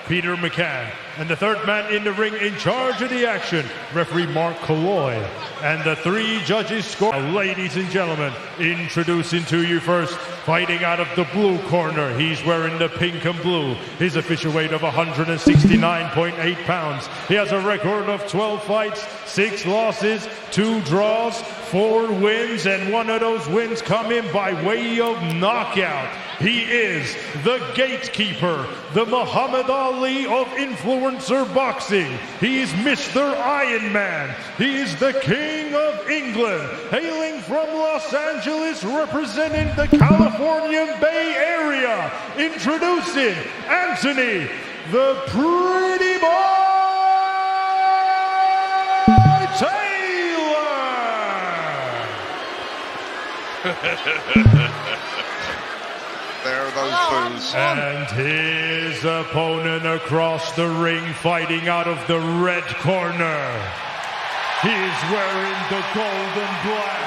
Peter McCann. And the third man in the ring in charge of the action, referee Mark Colloy. And the three judges score. Ladies and gentlemen, introducing to you first, fighting out of the blue corner. He's wearing the pink and blue. His official weight of 169.8 pounds. He has a record of 12 fights, 6 losses, 2 draws, 4 wins, and one of those wins come in by way of knockout. He is the gatekeeper, the Muhammad Ali of influencer boxing. He is Mr. Iron Man. He is the King of England, hailing from Los Angeles, representing the Californian Bay Area. Introducing Anthony, the Pretty Boy Taylor. There are those boos. And his opponent across the ring, fighting out of the red corner. He is wearing the gold and black.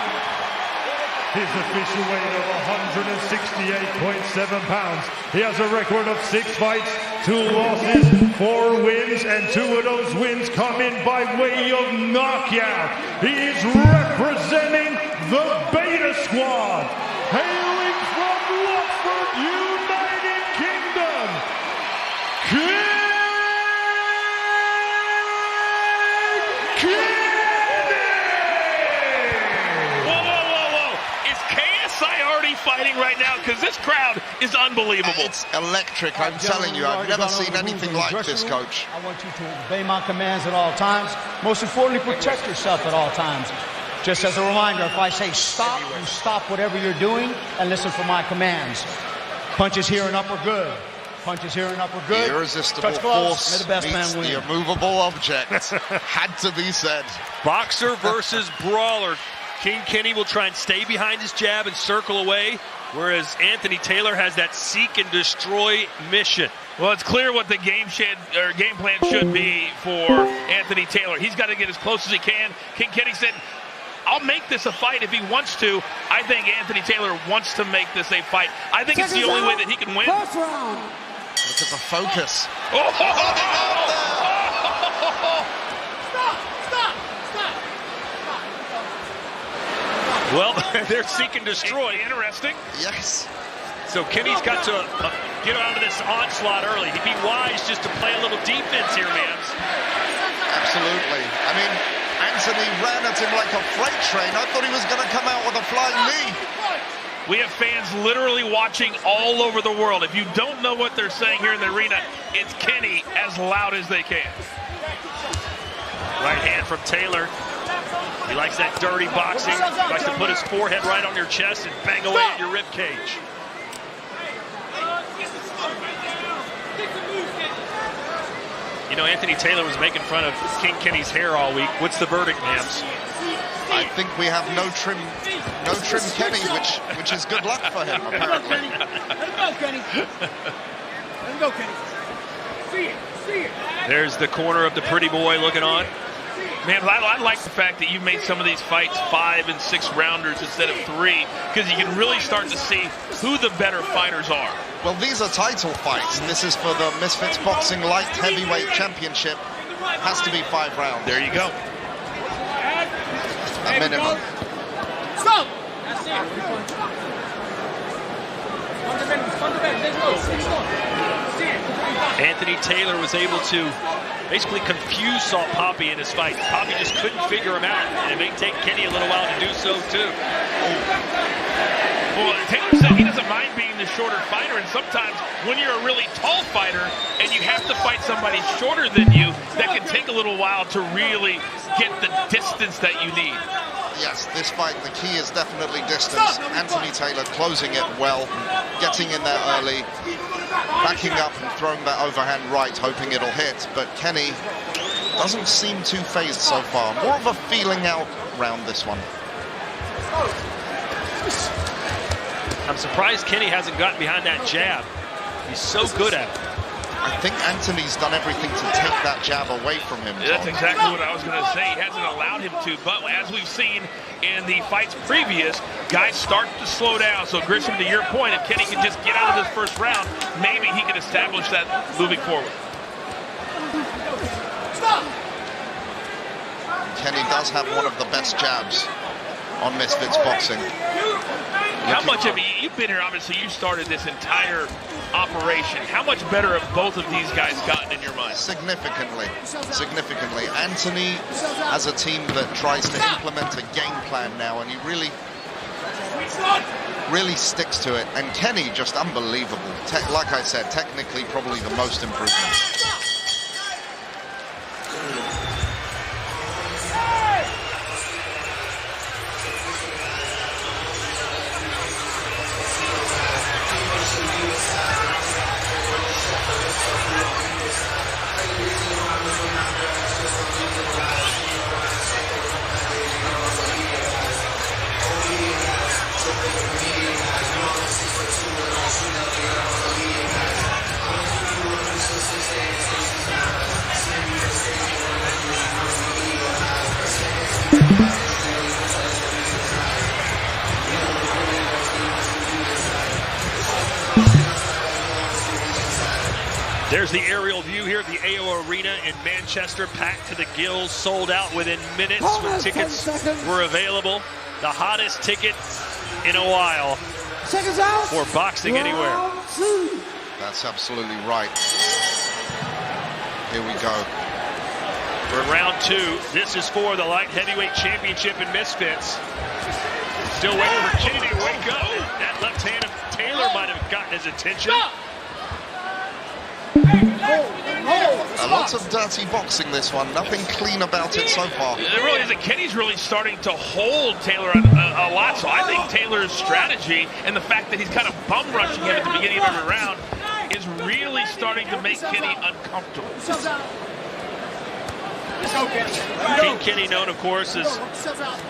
His official weight of 168.7 pounds. He has a record of 6 fights, 2 losses, 4 wins, and 2 of those wins come in by way of knockout. He is representing the Beta Squad, hailing from Watford, United Kingdom, Is KSI already fighting right now? Because this crowd is unbelievable. It's electric, I'm telling you. I've never seen anything like this, Coach. I want you to obey my commands at all times. Most importantly, protect yourself at all times. Just as a reminder, if I say stop, you stop whatever you're doing and listen for my commands. Punches here and up are good. Punches here and up are good. The irresistible force meets the immovable object. Had to be said. Boxer versus brawler. King Kenny will try and stay behind his jab and circle away, whereas Anthony Taylor has that seek and destroy mission. Well, it's clear what the game plan should be for Anthony Taylor. He's got to get as close as he can. King Kenny said, I'll make this a fight if he wants to. I think Anthony Taylor wants to make this a fight. I think it's the only way that he can win. Look at the focus. Well, they're seek and destroy. Interesting. Yes. So Kenny's got to get out of this onslaught early. He'd be wise just to play a little defense here, man. Absolutely. I mean, Anthony ran at him like a freight train. I thought he was going to come out with a flying knee. We have fans literally watching all over the world. If you don't know what they're saying here in the arena, it's Kenny as loud as they can. Right hand from Taylor. He likes that dirty boxing. He likes to put his forehead right on your chest and bang away at your rib cage. You know, Anthony Taylor was making fun of King Kenny's hair all week. What's the verdict, Mams? I think we have no trim Kenny, which is good luck for him, apparently. Let him go, Kenny. Let him go, Kenny. See it. There's the corner of the pretty boy looking on. Man, I like the fact that you've made some of these fights 5 and 6 rounders instead of 3, because you can really start to see who the better fighters are. Well, these are title fights, and this is for the Misfits Boxing Light Heavyweight Championship. Has to be 5 rounds. There you go. A minimum. Stop! Anthony Taylor was able to basically confuse Salt Poppy in his fight. Poppy just couldn't figure him out, and it may take Kenny a little while to do so too. Well, Taylor said he doesn't mind being the shorter fighter, and sometimes when you're a really tall fighter and you have to fight somebody shorter than you, that can take a little while to really get the distance that you need. Yes, this fight, the key is definitely distance. Anthony Taylor closing it well, getting in there early, backing up and throwing that overhand right, hoping it'll hit. But Kenny doesn't seem too phased so far. More of a feeling out round, this one. I'm surprised Kenny hasn't gotten behind that jab. He's so good at it. I think Anthony's done everything to take that jab away from him, Tom. That's exactly what I was going to say. He hasn't allowed him to, but as we've seen in the fights previous, guys start to slow down. So Grisham, to your point, if Kenny can just get out of this first round, maybe he can establish that moving forward. Kenny does have one of the best jabs on Misfits boxing. How much have you've been here? Obviously, you started this entire operation. How much better have both of these guys gotten in your mind? Significantly. Anthony has a team that tries to implement a game plan now, and he really sticks to it. And Kenny, just unbelievable. Like I said, technically probably the most improvement. There's the aerial view here at the AO Arena in Manchester, packed to the gills, sold out within minutes when tickets were available. The hottest ticket in a while for boxing anywhere. That's absolutely right. Here we go. For round 2, this is for the light heavyweight championship in Misfits. Still waiting for Kenny to wake up. That left hand of Taylor might have gotten his attention. Lots of dirty boxing this one. Nothing clean about it so far. It really isn't. Kenny's really starting to hold Taylor a lot. So I think Taylor's strategy and the fact that he's kind of bum rushing him at the beginning of every round is really starting to make Kenny uncomfortable. King Kenny, known of course as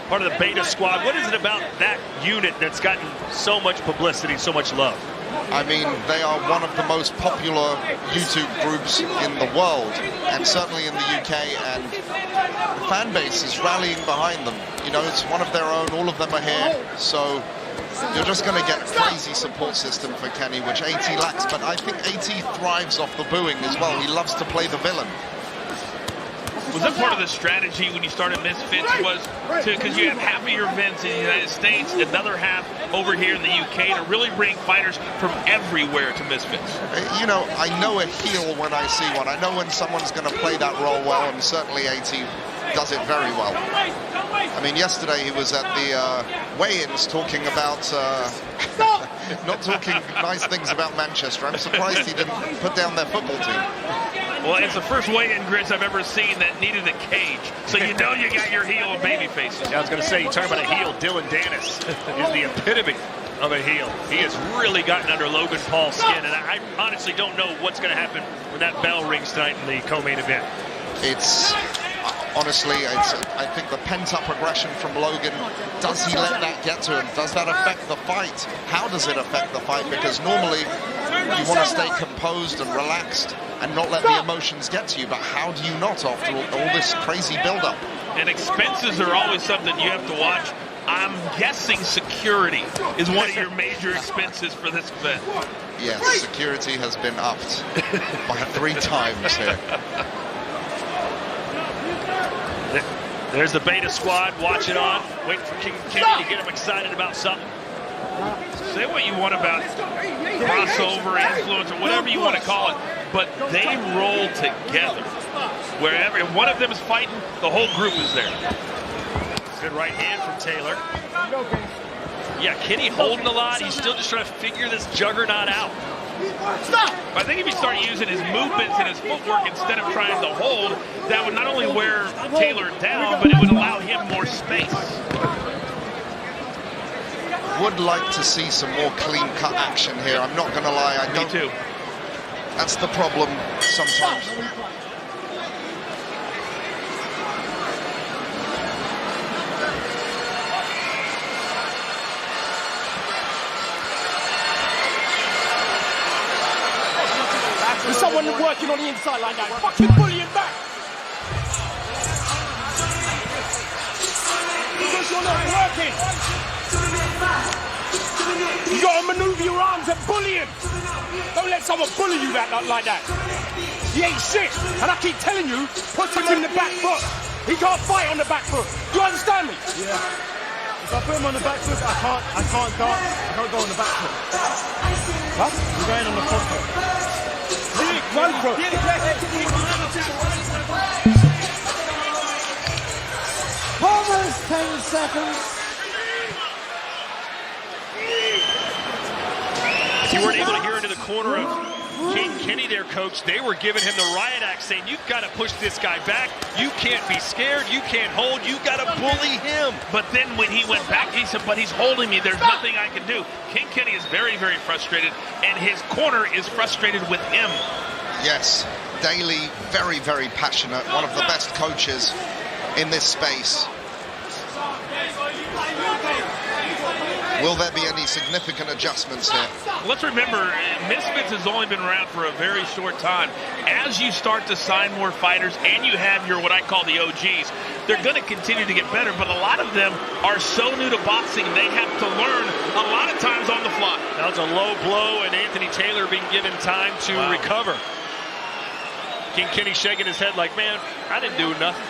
part of the Beta Squad. What is it about that unit that's gotten so much publicity, so much love? I mean, they are one of the most popular YouTube groups in the world, and certainly in the UK, and the fan base is rallying behind them. You know, it's one of their own, all of them are here, so you're just going to get a crazy support system for Kenny, which AT lacks, but I think AT thrives off the booing as well. He loves to play the villain. Was that part of the strategy when you started Misfits, was to, because you have half of your events in the United States, another half over here in the UK, to really bring fighters from everywhere to Misfits? You know, I know a heel when I see one. I know when someone's going to play that role well, and certainly AT does it very well. I mean, yesterday he was at the weigh-ins talking about, not talking nice things about Manchester. I'm surprised he didn't put down their football team. Well, it's the first weigh-in, Gris, I've ever seen that needed a cage. So you know you got your heel and baby faces. Yeah, I was going to say, you talk about a heel, Dillon Danis is the epitome of a heel. He has really gotten under Logan Paul's skin, and I honestly don't know what's going to happen when that bell rings tonight in the co-main event. It's, honestly, I think the pent-up aggression from Logan, does he let that get to him? Does that affect the fight? How does it affect the fight? Because normally you want to stay composed and relaxed and not let the emotions get to you, but how do you not after all this crazy build-up? And expenses are always something you have to watch. I'm guessing security is one of your major expenses for this event. Yes, security has been upped by 3 times here. There's the Beta Squad watching on, waiting for King Kenny to get him excited about something. Say what you want about crossover, influence, or whatever you want to call it, but they roll together. Wherever if one of them is fighting, the whole group is there. Good right hand from Taylor. Yeah, Kenny holding a lot. He's still just trying to figure this juggernaut out. But I think if he started using his movements and his footwork instead of trying to hold, that would not only wear Taylor down, but it would allow him more space. Would like to see some more clean-cut action here. I'm not going to lie. I don't. Me too. That's the problem sometimes. There's someone working on the inside like that. Fucking bullying back. Because you're not working. You got to maneuver your arms and bully him. Don't let someone bully you back like that. He ain't shit. And I keep telling you, put him in the back foot. He can't fight on the back foot. You understand me? Yeah. If I put him on the back foot, I can't dance. I can't go on the back foot. What? You're going on the front foot. One foot. Almost 10 seconds. If you weren't able to hear into the corner of King Kenny there, Coach, they were giving him the riot act, saying, you've got to push this guy back. You can't be scared. You can't hold. You've got to bully him. But then when he went back, he said, but he's holding me. There's nothing I can do. King Kenny is very, very frustrated, and his corner is frustrated with him. Yes, Daly, very, very passionate. One of the best coaches in this space. Will there be any significant adjustments here? Let's remember, Misfits has only been around for a very short time. As you start to sign more fighters and you have your, what I call the OGs, they're going to continue to get better, but a lot of them are so new to boxing, they have to learn a lot of times on the fly. That was a low blow, and Anthony Taylor being given time to recover. King Kenny shaking his head like, man, I didn't do nothing.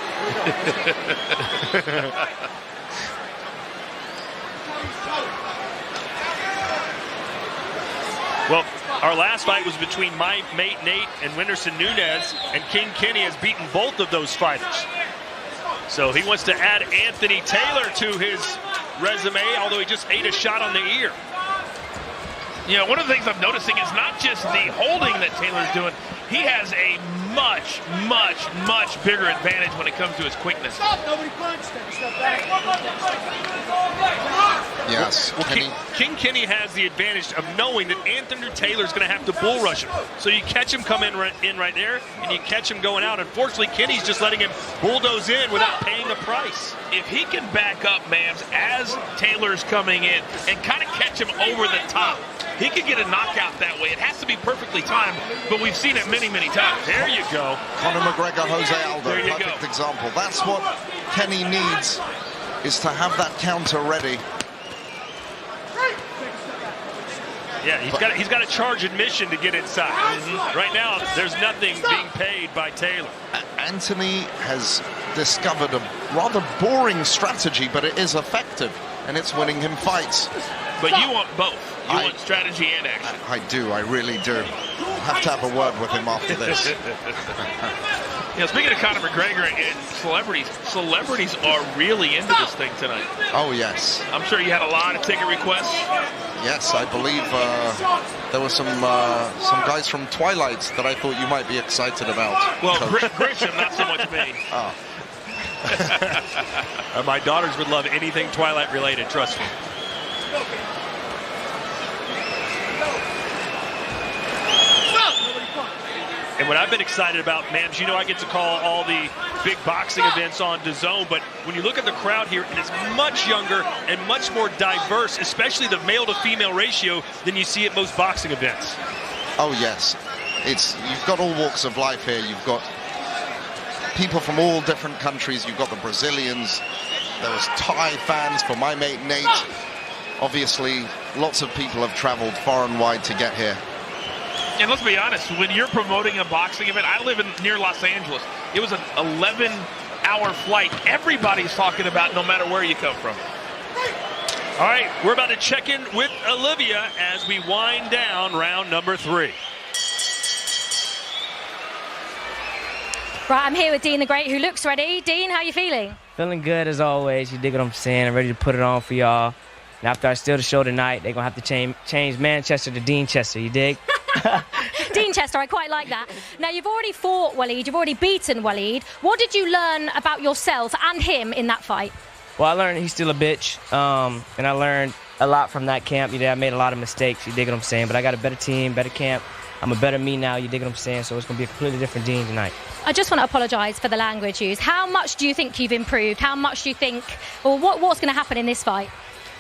Well, our last fight was between my mate Nate and Winderson Nunes, and King Kenny has beaten both of those fighters. So he wants to add Anthony Taylor to his resume, although he just ate a shot on the ear. You know, one of the things I'm noticing is not just the holding that Taylor's doing. He has a much, much, much bigger advantage when it comes to his quickness. Yes. Well, King Kenny has the advantage of knowing that Anthony Taylor's going to have to bull rush him. So you catch him come in right there, and you catch him going out. Unfortunately, Kenny's just letting him bulldoze in without paying a price. If he can back up, Mams, as Taylor's coming in and kind of catch him over the top, he could get a knockout that way. It has to be perfectly timed, but we've seen it many, many times. There you go. Conor McGregor, Jose Aldo, There you perfect go. example. That's what Kenny needs, is to have that counter ready. Yeah, he's got to charge admission to get inside. Right now, there's nothing being paid by Taylor. Anthony has discovered a rather boring strategy, but it is effective, and it's winning him fights. But you want both. You want strategy and action. I do, I really do. I'll have to have a word with him after this. You know, speaking of Conor McGregor and celebrities are really into this thing tonight. Oh, yes. I'm sure you had a lot of ticket requests. Yes, I believe there were some guys from Twilight that I thought you might be excited about. Well, Grisham, not so much me. Oh. My daughters would love anything Twilight related, trust me. And what I've been excited about, Mams, you know I get to call all the big boxing events on DAZN, but when you look at the crowd here, it is much younger and much more diverse, especially the male to female ratio, than you see at most boxing events. Oh, yes. You've got all walks of life here. You've got people from all different countries. You've got the Brazilians. There was Thai fans for my mate Nate. Obviously, lots of people have traveled far and wide to get here. And let's be honest, when you're promoting a boxing event, I live near Los Angeles. It was an 11-hour flight. Everybody's talking about no matter where you come from. All right, we're about to check in with Olivia as we wind down round number 3. Right, I'm here with Dean the Great, who looks ready. Dean, how you feeling? Feeling good as always. You dig what I'm saying? I'm ready to put it on for y'all. And after I steal the show tonight, they're going to have to change Manchester to Dean Chester. You dig? Dean Chester, I quite like that. Now, you've already fought Waleed. You've already beaten Waleed. What did you learn about yourself and him in that fight? Well, I learned he's still a bitch. And I learned a lot from that camp. I made a lot of mistakes. You dig what I'm saying? But I got a better team, better camp. I'm a better me now. You dig what I'm saying? So it's going to be a completely different Dean tonight. I just want to apologise for the language used. How much do you think you've improved? How much do you think, or what's going to happen in this fight?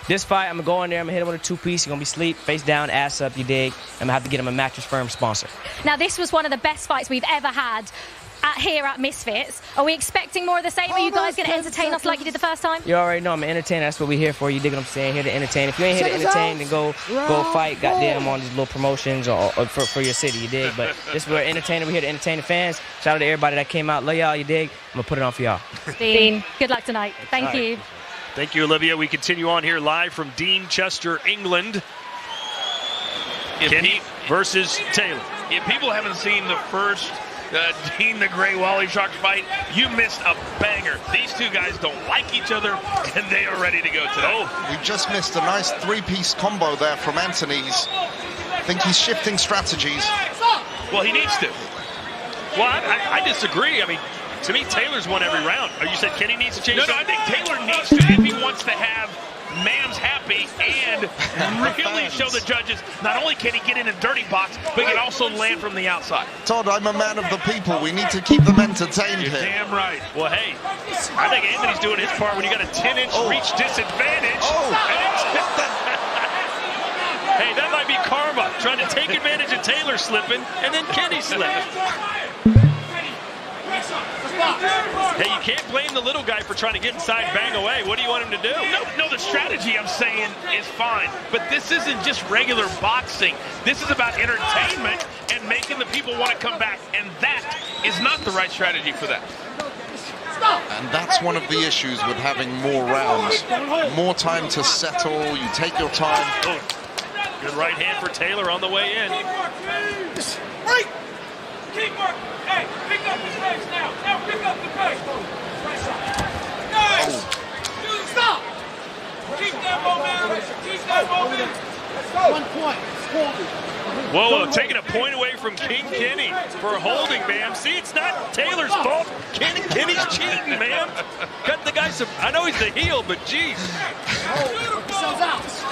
This fight, I'm going to go in there, I'm going to hit him with a two-piece. He's going to be asleep, face down, ass up, you dig. I'm going to have to get him a Mattress Firm sponsor. Now, this was one of the best fights we've ever had. here at Misfits. Are we expecting more of the same? Are you guys going to entertain us like you did the first time? You already know I'm an entertainer. That's what we're here for. You dig what I'm saying? Here to entertain. If you ain't here to entertain, then go fight. Goddamn, on these little promotions or for your city. You dig? But this we're entertainer. We're here to entertain the fans. Shout out to everybody that came out. Love y'all. You dig? I'm gonna put it on for y'all. Dean, good luck tonight. Thank you. Thank you, Olivia. We continue on here live from Deanchester, England. Kenny versus Taylor. If people haven't seen the first Dean the Grey Wally Sharks fight, you missed a banger. These two guys don't like each other, and they are ready to go today. We just missed a nice three-piece combo there from Anthony. I think he's shifting strategies. Well, he needs to. Well, I disagree. I mean, to me, Taylor's won every round. You said Kenny needs to change No, I think Taylor needs to if he wants to have Mams happy and really show the judges not only can he get in a dirty box, but he can also land from the outside. Todd, I'm a man of the people. We need to keep them entertained You're here. damn right. Well, hey, I think Anthony's doing his part when you got a 10-inch reach disadvantage. Hey, that might be karma, trying to take advantage of Taylor slipping, and then Kenny slipping. Hey, you can't blame the little guy for trying to get inside and bang away. What do you want him to do? No, the strategy I'm saying is fine, but this isn't just regular boxing. This is about entertainment and making the people want to come back, and that is not the right strategy for that. And that's one of the issues with having more rounds. More time to settle, you take your time. Good right hand for Taylor on the way in. Teamwork! Hey, pick up the pace now! Now pick up the pace! Stop! Keep that momentum! Keep that momentum! 1 point. Whoa, taking a point away from King Kenny for holding, man. See, it's not Taylor's fault. Kenny's cheating, man. Cut the guy some. I know he's the heel, but geez.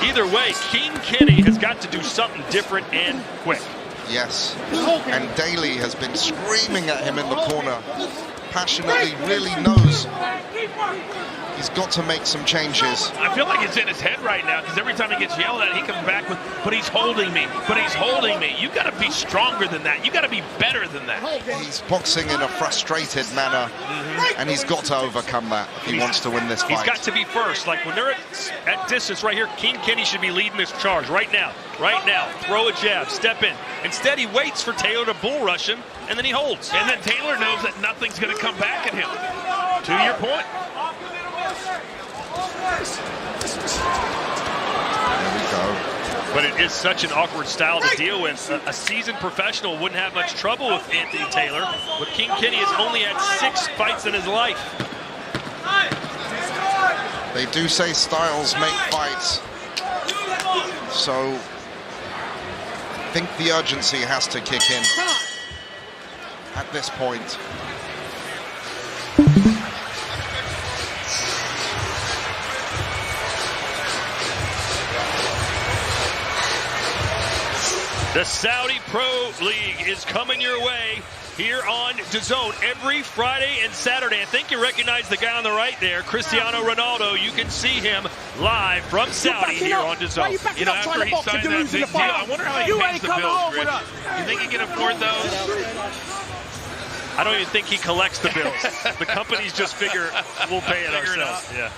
Either way, King Kenny has got to do something different and quick. Yes, and Daly has been screaming at him in the corner, passionately, really knows he's got to make some changes. I feel like it's in his head right now, because every time he gets yelled at, he comes back with, but he's holding me, but he's holding me. You got to be stronger than that. You got to be better than that. He's boxing in a frustrated manner, and he's got to overcome that if he wants to win this fight. He's got to be first. Like when they're at distance right here, King Kenny should be leading this charge right now. Right now, throw a jab, step in. Instead, he waits for Taylor to bull rush him, and then he holds. And then Taylor knows that nothing's going to come back at him. To your point. There we go. But it is such an awkward style to deal with. A seasoned professional wouldn't have much trouble with Anthony Taylor, but King Kenny has only had 6 fights in his life. They do say styles make fights, so I think the urgency has to kick in at this point. The Saudi Pro League is coming your way here on DAZN every Friday and Saturday. I think you recognize the guy on the right there, Cristiano Ronaldo. You can see him live from Saudi here on DAZN. You know, after he signed that big deal, I wonder how he pays the bills, Rich. You think he can afford those? I don't even think he collects the bills. The companies just figure we'll pay it ourselves. Yeah.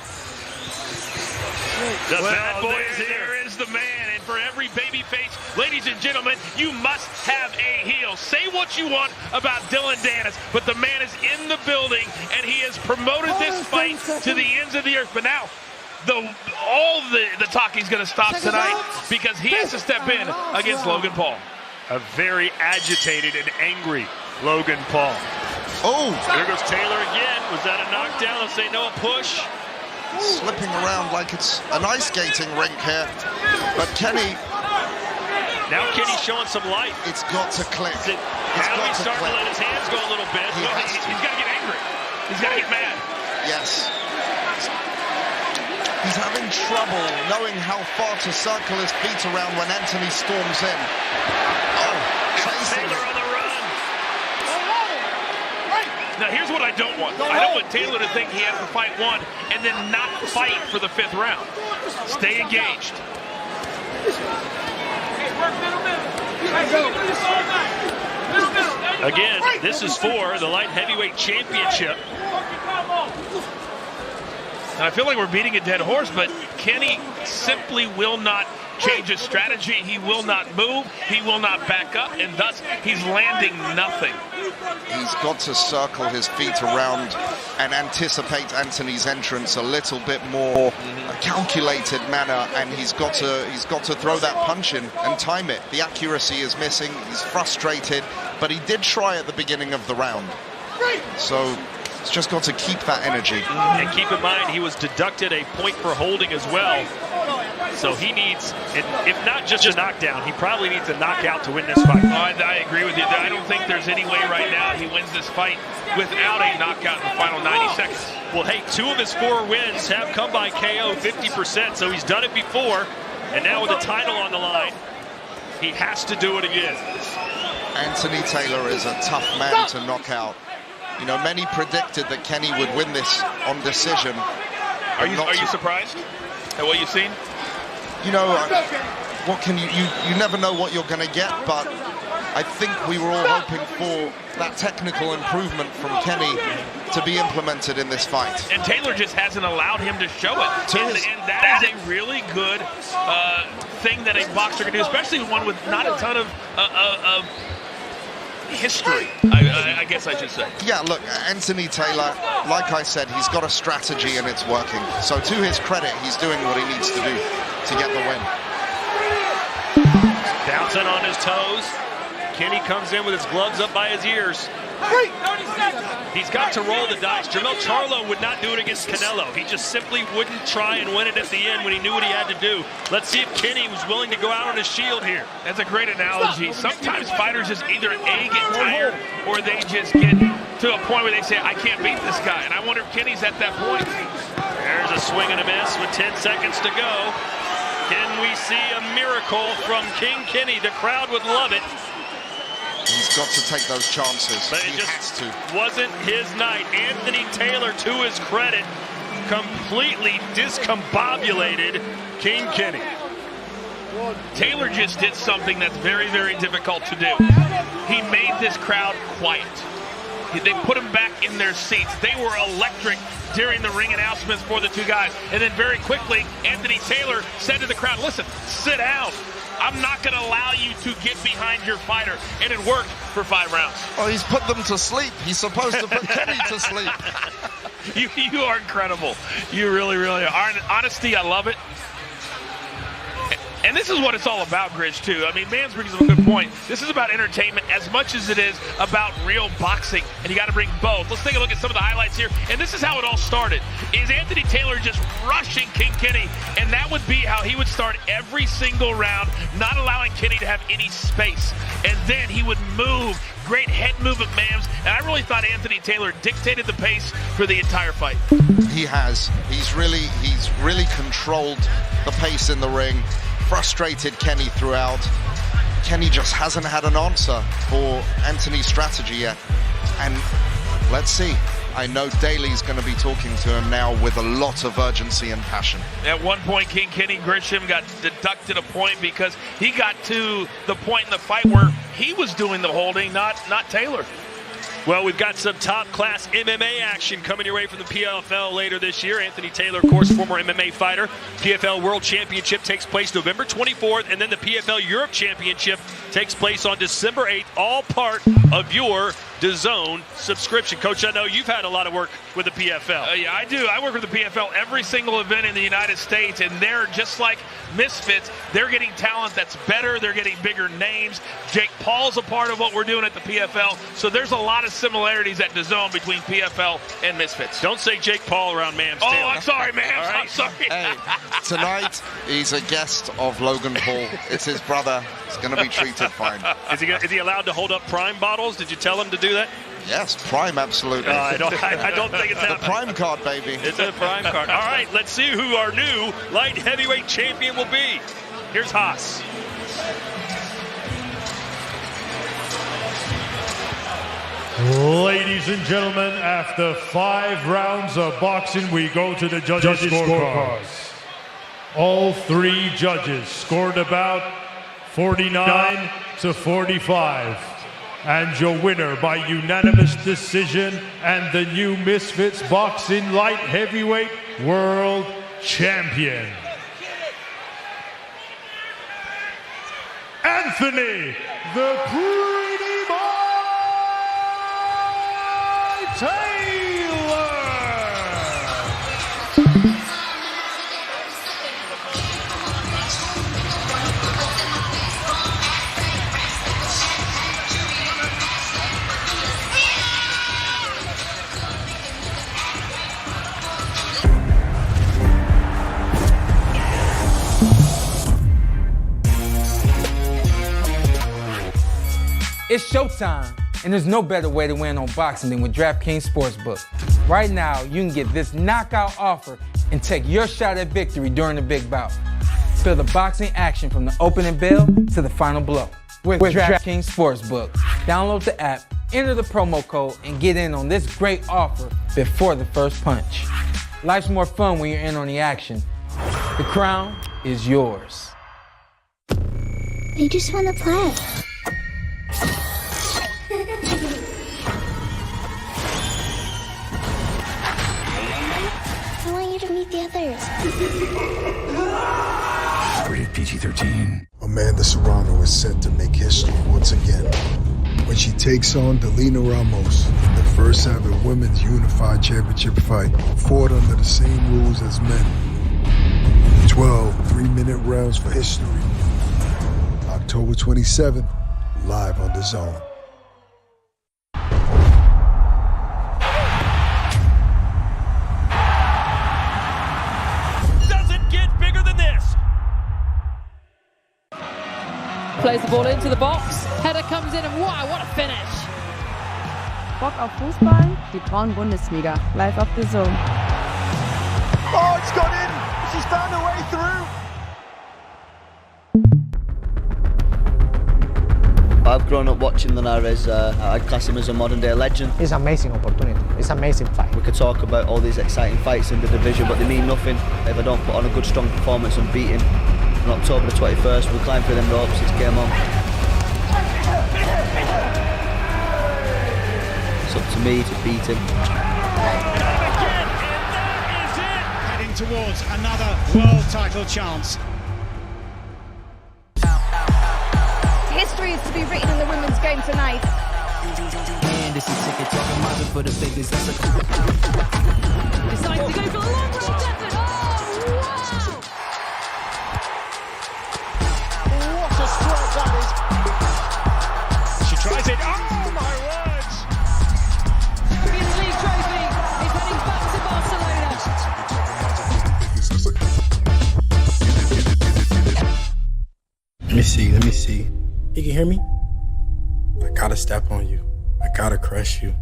The bad boy is here. There is the man, and for every baby face, ladies and gentlemen, you must have a heel. Say what you want about Dillon Danis, but the man is in the building, and he has promoted this fight to the ends of the earth. But now, all the talking's going to stop tonight because he has to step in against Logan Paul. A very agitated and angry Logan Paul. Oh! There goes Taylor again. Was that a knockdown? They'll say no, a push. Slipping around like it's an ice skating rink here. But Kenny... Now Kenny's showing some light. It's got to click. Now he's starting to let his hands go a little bit. He's got to get angry. He's got to get mad. Yes. He's having trouble knowing how far to circle his feet around when Anthony storms in. Oh, chasing Taylor on the run. Now, here's what I don't want. I don't want Taylor to think he has to fight one and then not fight for the 5th round. Stay engaged. Hey, work middle. Hey, you can do this all night. Middle. Again, this is for the light heavyweight championship. And I feel like we're beating a dead horse, but Kenny simply will not change his strategy. He will not move. He will not back up, and thus he's landing nothing. He's got to circle his feet around and anticipate Anthony's entrance a little bit more calculated manner, and he's got to throw that punch in and time it. The accuracy is missing. He's frustrated, but he did try at the beginning of the round. So he's just got to keep that energy. And keep in mind, he was deducted a point for holding as well. So he needs, if not just a knockdown, he probably needs a knockout to win this fight. I agree with you. I don't think there's any way right now he wins this fight without a knockout in the final 90 seconds. Well, hey, 2 of his 4 wins have come by KO, 50%, so he's done it before. And now with the title on the line, he has to do it again. Anthony Taylor is a tough man to knock out. You know, many predicted that Kenny would win this on decision. Are you surprised at what you've seen? You know, what can you never know what you're going to get, but I think we were all hoping for that technical improvement from Kenny to be implemented in this fight. And Taylor just hasn't allowed him to show it. And that is a really good thing that a boxer can do, especially one with not a ton of history, I guess I should say. Yeah, look, Anthony Taylor, like I said, he's got a strategy and it's working. So to his credit, he's doing what he needs to do to get the win. Bouncing on his toes. Kenny comes in with his gloves up by his ears. He's got to roll the dice. Jermell Charlo would not do it against Canelo. He just simply wouldn't try and win it at the end when he knew what he had to do. Let's see if Kenny was willing to go out on his shield here. That's a great analogy. Sometimes fighters just either A, get tired, or they just get to a point where they say, I can't beat this guy. And I wonder if Kenny's at that point. There's a swing and a miss with 10 seconds to go. Can we see a miracle from King Kenny? The crowd would love it. He's got to take those chances. But it just wasn't his night. Anthony Taylor, to his credit, completely discombobulated King Kenny. Taylor just did something that's very, very difficult to do. He made this crowd quiet. They put them back in their seats. They were electric during the ring announcements for the two guys. And then very quickly, Anthony Taylor said to the crowd, listen, sit down. I'm not going to allow you to get behind your fighter. And it worked for 5 rounds. Oh, he's put them to sleep. He's supposed to put Kenny to sleep. You are incredible. You really, really are. Honesty, I love it. And this is what it's all about, Gridge, too. I mean, Mans brings up a good point. This is about entertainment as much as it is about real boxing, and you got to bring both. Let's take a look at some of the highlights here. And this is how it all started. Is Anthony Taylor just rushing King Kenny, and that would be how he would start every single round, not allowing Kenny to have any space. And then he would move. Great head movement, Mams. And I really thought Anthony Taylor dictated the pace for the entire fight. He has. He's really controlled the pace in the ring. Frustrated Kenny throughout. Kenny just hasn't had an answer for Anthony's strategy yet. And let's see. I know Daly's going to be talking to him now with a lot of urgency and passion. At one point, King Kenny Grisham got deducted a point because he got to the point in the fight where he was doing the holding, not Taylor. Well, we've got some top-class MMA action coming your way from the PFL later this year. Anthony Taylor, of course, former MMA fighter. PFL World Championship takes place November 24th, and then the PFL Europe Championship takes place on December 8th, all part of your DAZN subscription. Coach, I know you've had a lot of work with the PFL. Yeah, I do. I work with the PFL every single event in the United States, and they're just like misfits. They're getting talent that's better. They're getting bigger names. Jake Paul's a part of what we're doing at the PFL, so there's a lot of similarities at DAZN between PFL and misfits. Don't say Jake Paul around Mams. Oh, I'm sorry, Mams. Right. I'm sorry. Hey, tonight he's a guest of Logan Paul. It's his brother. He's going to be treated fine. Is he allowed to hold up Prime bottles? Did you tell him to do that? Yes, Prime, absolutely. I don't think it's happening. The Prime card, baby. It's a Prime card. All right, let's see who our new light heavyweight champion will be. Here's Haas. Ladies and gentlemen, after 5 rounds of boxing, we go to the judges' scorecards. All 3 judges scored about 49 to 45. and your winner by unanimous decision and the new Misfits Boxing Light Heavyweight World Champion, Anthony the Pretty Boy Taylor. It's showtime, and there's no better way to win on boxing than with DraftKings Sportsbook. Right now, you can get this knockout offer and take your shot at victory during the big bout. Feel the boxing action from the opening bell to the final blow with DraftKings Sportsbook. Download the app, enter the promo code, and get in on this great offer before the first punch. Life's more fun when you're in on the action. The crown is yours. I just want to play. I want you to meet the others. Rated PG-13. Amanda Serrano is set to make history once again when she takes on Dillon Ramos in the first ever women's unified championship fight, fought under the same rules as men. 12 3-minute rounds for history. October 27th, live on DAZN. Plays the ball into the box. Header comes in and wow, what a finish. Bock auf Fußball? Die Frauen-Bundesliga. Live auf DAZN. Oh, it's got in! She's found her way through! I've grown up watching Linares. I'd class him as a modern-day legend. It's an amazing opportunity. It's an amazing fight. We could talk about all these exciting fights in the division, but they mean nothing if I don't put on a good, strong performance and beat him. On October the 21st, we'll climb through them ropes. It's game on. It's up to me to beat him. Heading towards another world title chance. History is to be written in the women's game tonight. And this is ticket talking market for the biggest. Decides to go for the long range effort. Oh, wow! What a stroke that is. She tries it. Oh, my words. Champions League trophy is heading back to Barcelona. Let me see. You can hear me? I gotta step on you. I gotta crush you.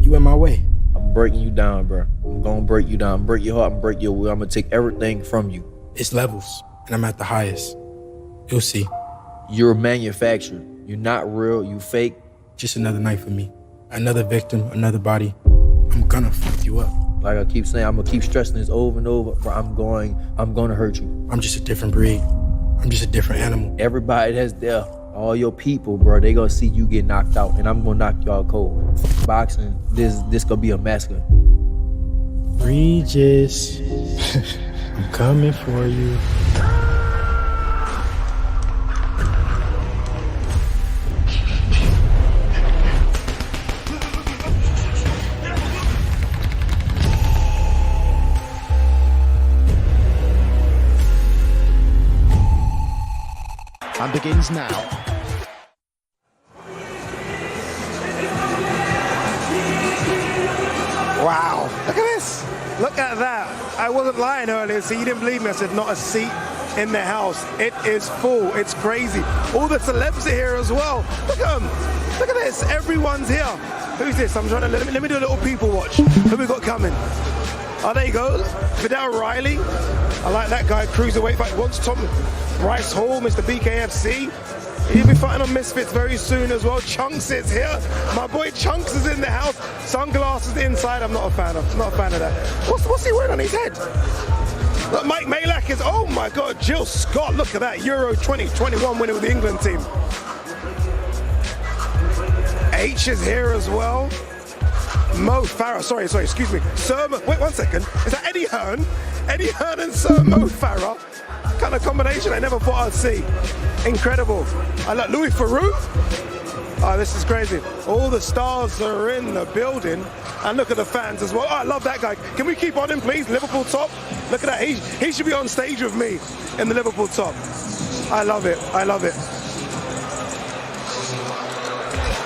You in my way. I'm breaking you down, bro. I'm gonna break you down. Break your heart and break your will. I'm gonna take everything from you. It's levels, and I'm at the highest. You'll see. You're manufactured. You're not real. You fake. Just another night for me. Another victim, another body. I'm gonna fuck you up. Like I keep saying, I'm gonna keep stressing this over and over, bro. I'm gonna hurt you. I'm just a different breed. I'm just a different animal. Everybody that's there, all your people, bro, they gonna see you get knocked out, and I'm gonna knock y'all cold. Boxing, this gonna be a massacre. Regis, I'm coming for you. And begins now. Wow, look at this. Look at that. I wasn't lying earlier, so you didn't believe me. I said not a seat in the house. It is full. It's crazy. All the celebs are here as well. Look at them. Look at this. Everyone's here. Who's this? I'm trying to let me do a little people watch. Who we got coming? Oh, there you go. Vidal Riley. I like that guy. Cruiserweight fight. What's Tom Rice Hall, Mr. BKFC. He'll be fighting on Misfits very soon as well. Chunks is here. My boy Chunks is in the house. Sunglasses inside. I'm not a fan of. Not a fan of that. What's he wearing on his head? Look, Mike Malak is. Oh my God. Jill Scott. Look at that. Euro 2021 winner with the England team. H is here as well. Mo Farah, sorry, excuse me. Sir, wait 1 second. Is that Eddie Hearn? Eddie Hearn and Sir Mo Farah. Kind of combination I never thought I'd see. Incredible. I like Louis Theroux. Oh, this is crazy. All the stars are in the building. And look at the fans as well. Oh, I love that guy. Can we keep on him, please? Liverpool top. Look at that. He should be on stage with me in the Liverpool top. I love it. I love it.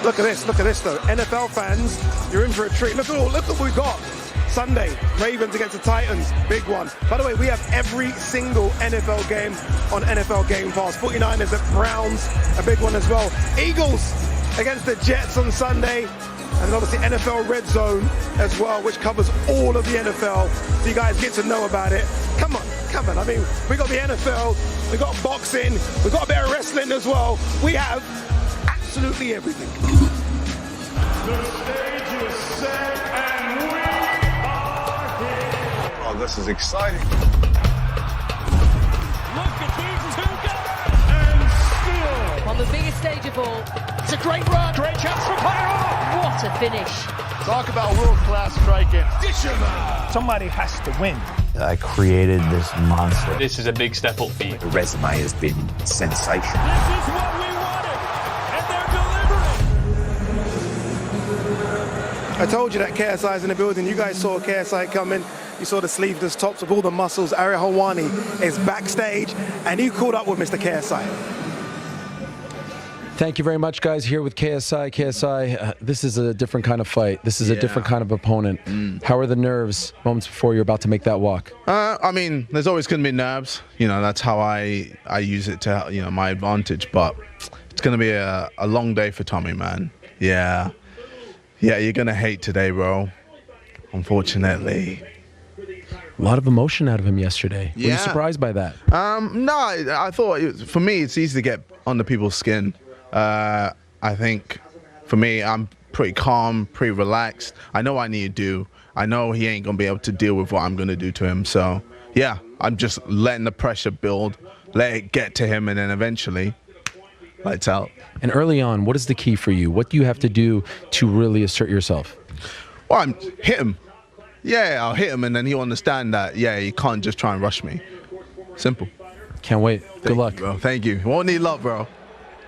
Look at this though. NFL fans, you're in for a treat. Look what we got. Sunday, Ravens against the Titans, big one. By the way, we have every single NFL game on NFL Game Pass. 49ers at Browns, a big one as well. Eagles against the Jets on Sunday. And then obviously NFL Red Zone as well, which covers all of the NFL. So you guys get to know about it. Come on. I mean, we got the NFL, we got boxing, we got a bit of wrestling as well. We have absolutely everything. The stage is set and we are here. Oh, this is exciting. Look at these two guys. And still. On the biggest stage of all. It's a great run. Great chance for Pyro. What a finish. Talk about world-class striking. Somebody has to win. I created this monster. This is a big step up for you. The resume has been sensational. This is what we wanted, and they're delivering. I told you that KSI is in the building. You guys saw KSI coming. You saw the sleeveless tops with all the muscles. Ariel Helwani is backstage, and he caught up with Mr. KSI. Thank you very much, guys. Here with KSI. KSI, this is a different kind of fight. This is a different kind of opponent. How are the nerves moments before you're about to make that walk? I mean, there's always going to be nerves. You know, that's how I use it to, you know, my advantage. But it's going to be a long day for Tommy, man. Yeah, you're going to hate today, bro. Unfortunately. A lot of emotion out of him yesterday. Were you surprised by that? No, I thought, for me, it's easy to get under people's skin. I think for me, I'm pretty calm, pretty relaxed. I know what I need to do. I know he ain't going to be able to deal with what I'm going to do to him. So, yeah, I'm just letting the pressure build, let it get to him, and then eventually, lights out. And early on, what is the key for you? What do you have to do to really assert yourself? Well, hit him. Yeah, I'll hit him, and then he'll understand that, he can't just try and rush me. Simple. Can't wait. Good luck. Bro. Thank you. Won't need love, bro.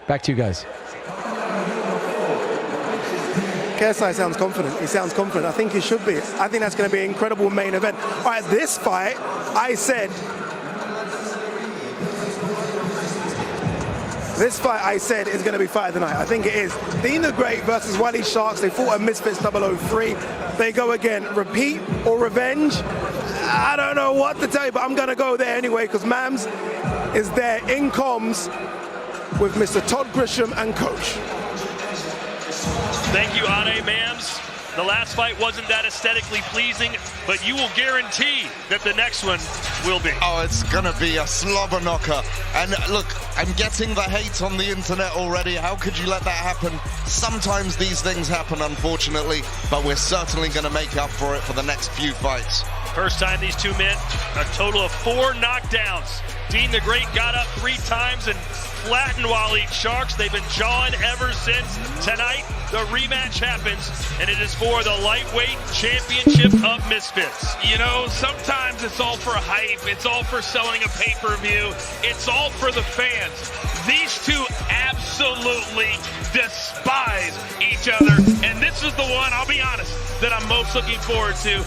Back to you guys. KSI sounds confident. He sounds confident. I think he should be. I think that's going to be an incredible main event. All right, this fight, I said is going to be fight of the night. I think it is. Dean the Great versus Wally Sharks. They fought at Misfits 003. They go again. Repeat or revenge? I don't know what to tell you, but I'm going to go there anyway because Mams is there in comms with Mr. Todd Grisham and Coach. Thank you, Ade Mams. The last fight wasn't that aesthetically pleasing, but you will guarantee that the next one will be. Oh, it's going to be a slobber knocker. And look, I'm getting the hate on the internet already. How could you let that happen? Sometimes these things happen, unfortunately, but we're certainly going to make up for it for the next few fights. First time these two men, a total of 4 knockdowns. Dean the Great got up 3 times and flattened Waleed Sharks. They've been jawing ever since. Tonight, the rematch happens, and it is for the lightweight championship of Misfits. You know, sometimes it's all for hype. It's all for selling a pay-per-view. It's all for the fans. These two absolutely despise each other, and this is the one, I'll be honest, that I'm most looking forward to,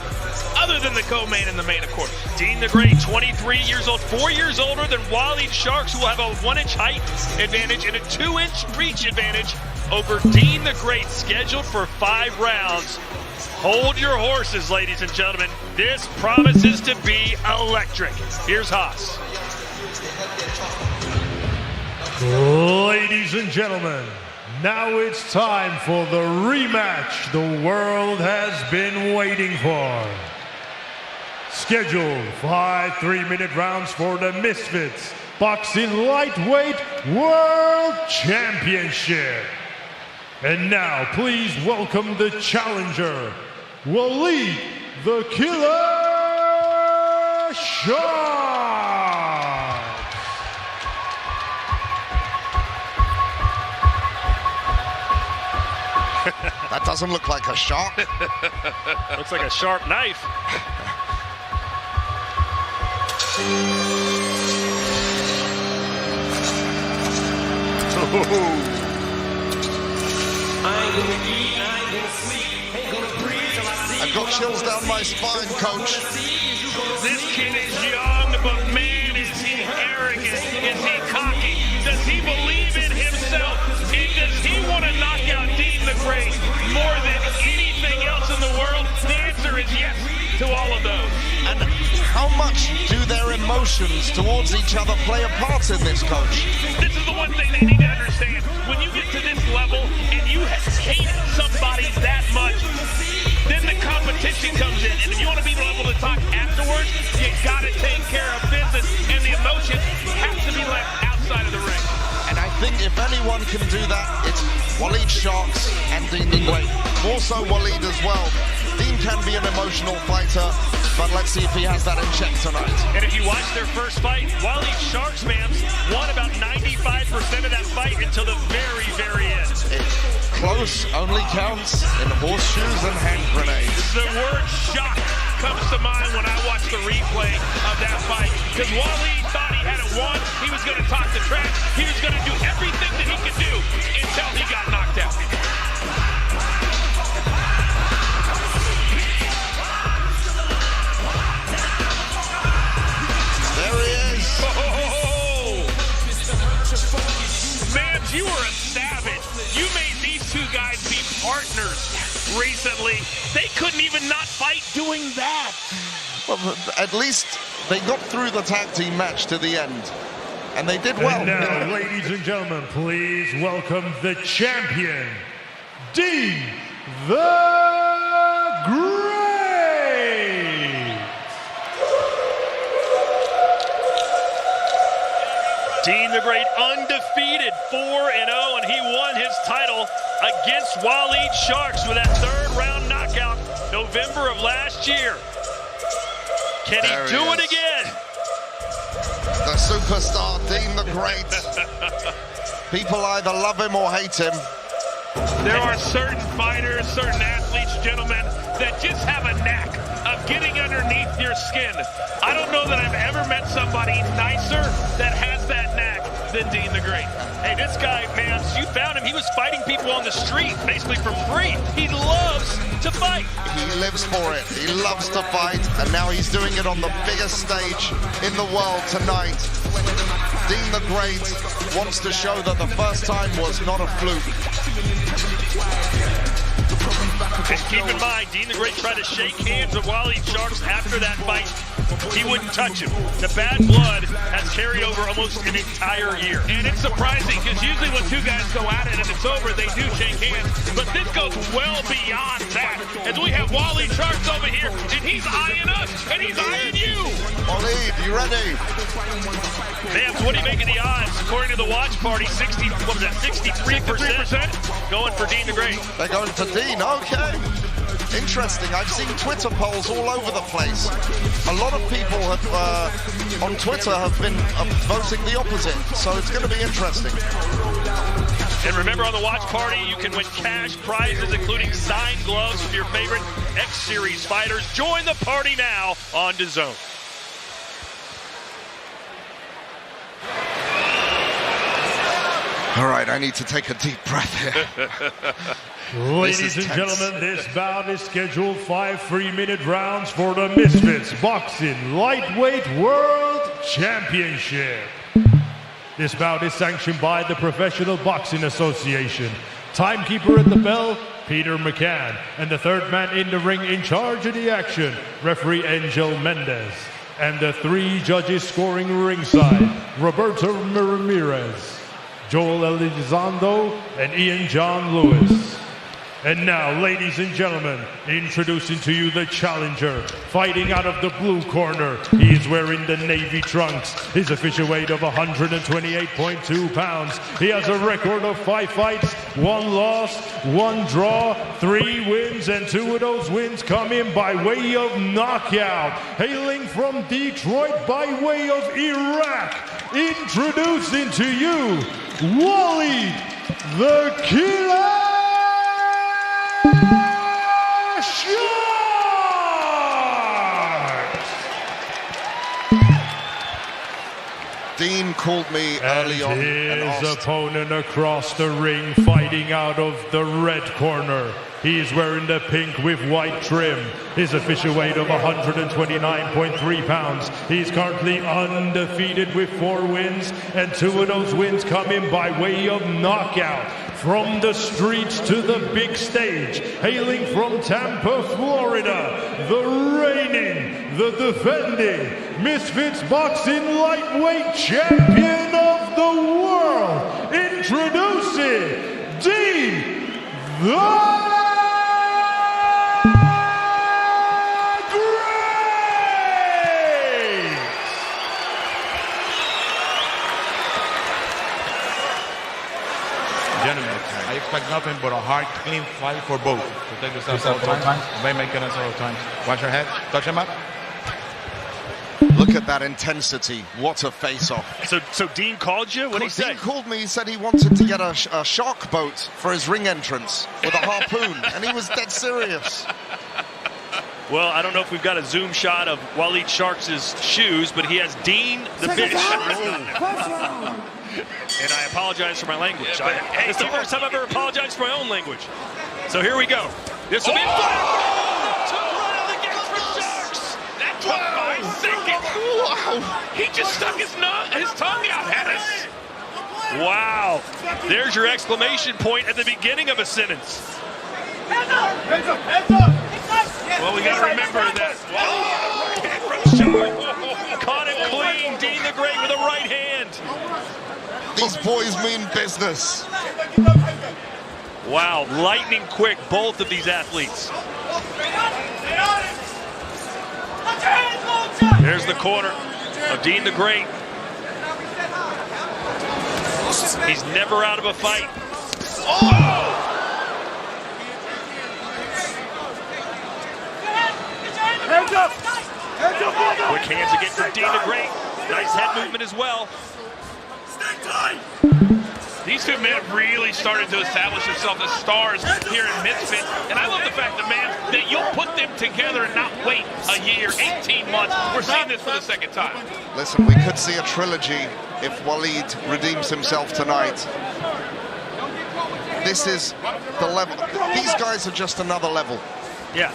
other than the co-main and the main, of course. Dean the Great, 23 years old, 4 years older than Waleed Sharks, who will have a 1-inch height advantage and a 2-inch reach advantage over Dean the Great, scheduled for 5 rounds. Hold your horses, ladies and gentlemen. This promises to be electric. Here's Haas. Ladies and gentlemen, now it's time for the rematch the world has been waiting for. Scheduled 5 3-minute rounds for the Misfits Boxing Lightweight World Championship. And now, please welcome the challenger, Waleed the Killer Sharks. That doesn't look like a shark. Looks like a sharp knife. I've got chills down my spine, coach. This kid is young, but man, is he arrogant. Is he cocky? Does he believe in himself? And does he want to knock out Dean the Great more than anything else in the world? The answer is yes to all of those. And how much do their emotions towards each other play a part in this, coach? This is the one thing they need to understand. When you get to this level and you hate somebody that much, then the competition comes in. And if you want to be able to talk afterwards, you got to take care of business. And the emotions have to be left outside of the ring. And I think if anyone can do that, it's Waleed Sharks and Dean the Great. More so Waleed as well. Dean can be an emotional fighter, but let's see if he has that in check tonight. And if you watch their first fight, Waleed Sharks, man, won about 95% of that fight until the very, very end. Close only counts in horseshoes and hand grenades. The word shock comes to mind when I watch the replay of that fight. Because Waleed thought he had it won. He was going to talk the track. He was going to do everything that he could do until he got knocked out. There he is. Oh! Man, you were a savage. You made these two guys be partners recently. They couldn't even not fight doing that. Well, at least they got through the tag team match to the end. And they did well. And now, ladies and gentlemen, please welcome the champion, Dean the Great. Dean the Great undefeated, 4-0, and he won his title against Waleed Sharks with that third-round knockout November of last year. Can he do it again? The superstar, Dean the Great. People either love him or hate him. There are certain fighters, certain athletes, gentlemen, that just have a knack of getting underneath your skin. I don't know that I've ever met somebody nicer that has that knack than Dean the Great. Hey, this guy, man, you found him. He was fighting people on the street, basically for free. He loves to fight. He lives for it. He loves to fight, and now he's doing it on the biggest stage in the world tonight. Dean the Great wants to show that the first time was not a fluke. And keep in mind, Dean the Great tried to shake hands with Waleed Sharks after that fight. He wouldn't touch him. The bad blood has carried over almost an entire year. And it's surprising because usually when two guys go at it and it's over, they do shake hands. But this goes well beyond that. As we have Waleed Sharks over here, and he's eyeing us, and he's eyeing you. Waleed, you ready? Mams, what do you make of the odds? According to the watch party, 63%. Going for Dean the Great. They're going for Dean, okay. Interesting, I've seen Twitter polls all over the place. A lot of people have, on Twitter have been voting the opposite, so it's going to be interesting. And remember, on the watch party, you can win cash prizes, including signed gloves from your favorite X-Series fighters. Join the party now on DAZN. All right, I need to take a deep breath here. Ladies and gentlemen, this bout is scheduled 5 3-minute rounds for the Misfits Boxing Lightweight World Championship. This bout is sanctioned by the Professional Boxing Association. Timekeeper at the bell, Peter McCann. And the third man in the ring in charge of the action, referee Angel Mendez. And the 3 judges scoring ringside, Roberto Ramirez, Joel Elizondo, and Ian John Lewis. And now, ladies and gentlemen, introducing to you the challenger, fighting out of the blue corner. He is wearing the navy trunks. His official weight of 128.2 pounds. He has a record of 5 fights, 1 loss, 1 draw, 3 wins, and 2 of those wins come in by way of knockout. Hailing from Detroit by way of Iraq, introducing to you, Waleed the Killer Dean called me early on and his asked, opponent across the ring, fighting out of the red corner. He's wearing the pink with white trim. His official weight of 129.3 pounds. He's currently undefeated with 4 wins, and 2 of those wins coming by way of knockout. From the streets to the big stage, hailing from Tampa, Florida, the reigning, the defending Misfits Boxing Lightweight Champion of the World, introducing Dean the Gentlemen, I expect nothing but a hard, clean fight for both. To take this out several times. May make it several times. Watch your head. Touch him up. look at that intensity. What a face-off. So Dean called you? What did he say? Dean called me. He said he wanted to get a shark boat for his ring entrance with a harpoon, and he was dead serious. Well, I don't know if we've got a zoom shot of Waleed Sharks' shoes, but he has Dean the Bitch written on there. And I apologize for my language. It's the first time I've ever apologized for my own language. So here we go. This will be Took right on the gas for Sharks. That took 5 seconds. Wow. He just stuck his tongue out at us. Wow. There's your exclamation point at the beginning of a sentence. Hands up! Hands up! Hands up! Well, we got to remember that. Right hand from Sharks. Caught him clean. Dean the Great with a right hand. These boys mean business. Wow, lightning quick, both of these athletes. There's the corner of Dean the Great. He's never out of a fight. Oh! Hands up! Hands up! Quick hands again from Dean the Great. Nice head movement as well. These 2 men have really started to establish themselves as stars here in Misfits. And I love the fact that you'll put them together and not wait a year, 18 months. We're seeing this for the second time. Listen, we could see a trilogy if Waleed redeems himself tonight. This is the level. These guys are just another level. Yeah.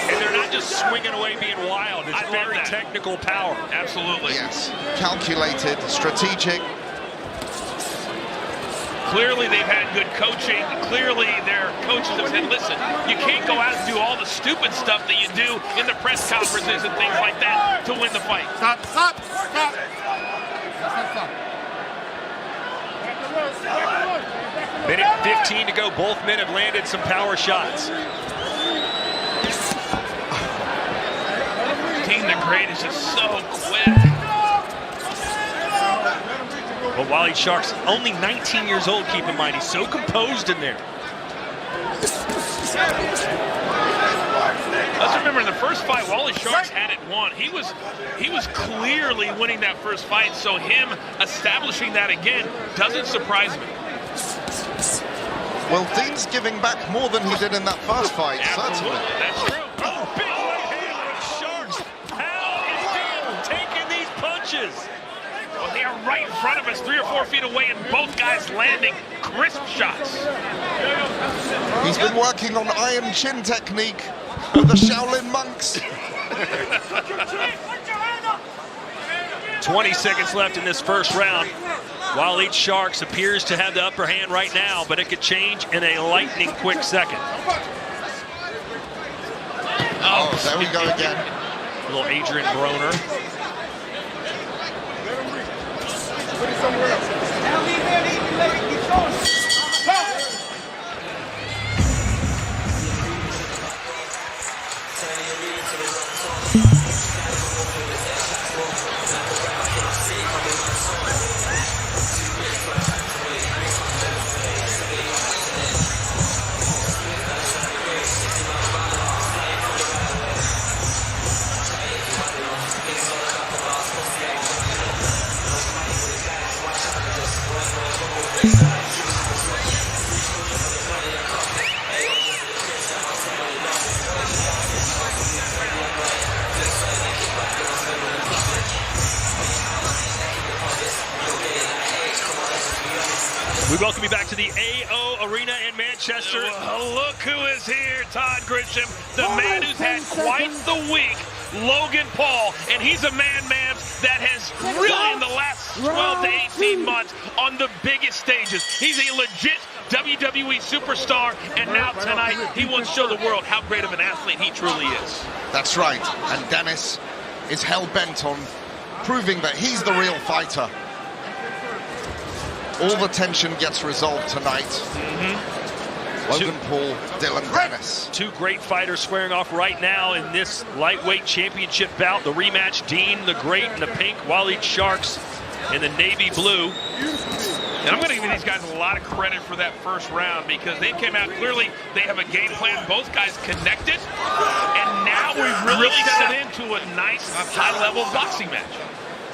And they're not just swinging away being wild. It's very technical power. Absolutely. Yes. Calculated, strategic. Clearly they've had good coaching. Clearly their coaches have said, listen, you can't go out and do all the stupid stuff that you do in the press conferences and things like that to win the fight. Stop, stop, stop. Stop. Minute 15 to go. Both men have landed some power shots. Dean the Great is just so quick. But Waleed Sharks, only 19 years old, keep in mind. He's so composed in there. Let's remember, in the first fight, Waleed Sharks had it won. He was clearly winning that first fight, so him establishing that again doesn't surprise me. Well, Dean's giving back more than he did in that first fight, certainly. That's true. Oh, big right hand from Sharks. How is Dean taking these punches? Well, they are right in front of us, 3 or 4 feet away, and both guys landing crisp shots. He's been working on iron chin technique of the Shaolin monks. 20 seconds left in this first round. Waleed Sharks appears to have the upper hand right now, but it could change in a lightning quick second. Oh, there we go again. A little Adrian Broner. We welcome you back to the AO Arena in Manchester. Look who is here, Todd Grisham, the man who's had quite the week, Logan Paul, and he's a man that has really in the last 12 to 18 months on the biggest stages. He's a legit WWE superstar, and now tonight he wants to show the world how great of an athlete he truly is. That's right, and Danis is hell-bent on proving that he's the real fighter. All the tension gets resolved tonight. Logan Paul, Dillon, Danis. Two great fighters squaring off right now in this lightweight championship bout. The rematch, Dean the Great in the pink, Waleed Sharks in the navy blue. And I'm going to give these guys a lot of credit for that first round because they came out clearly. They have a game plan. Both guys connected. And now we've really set into a nice high-level boxing match.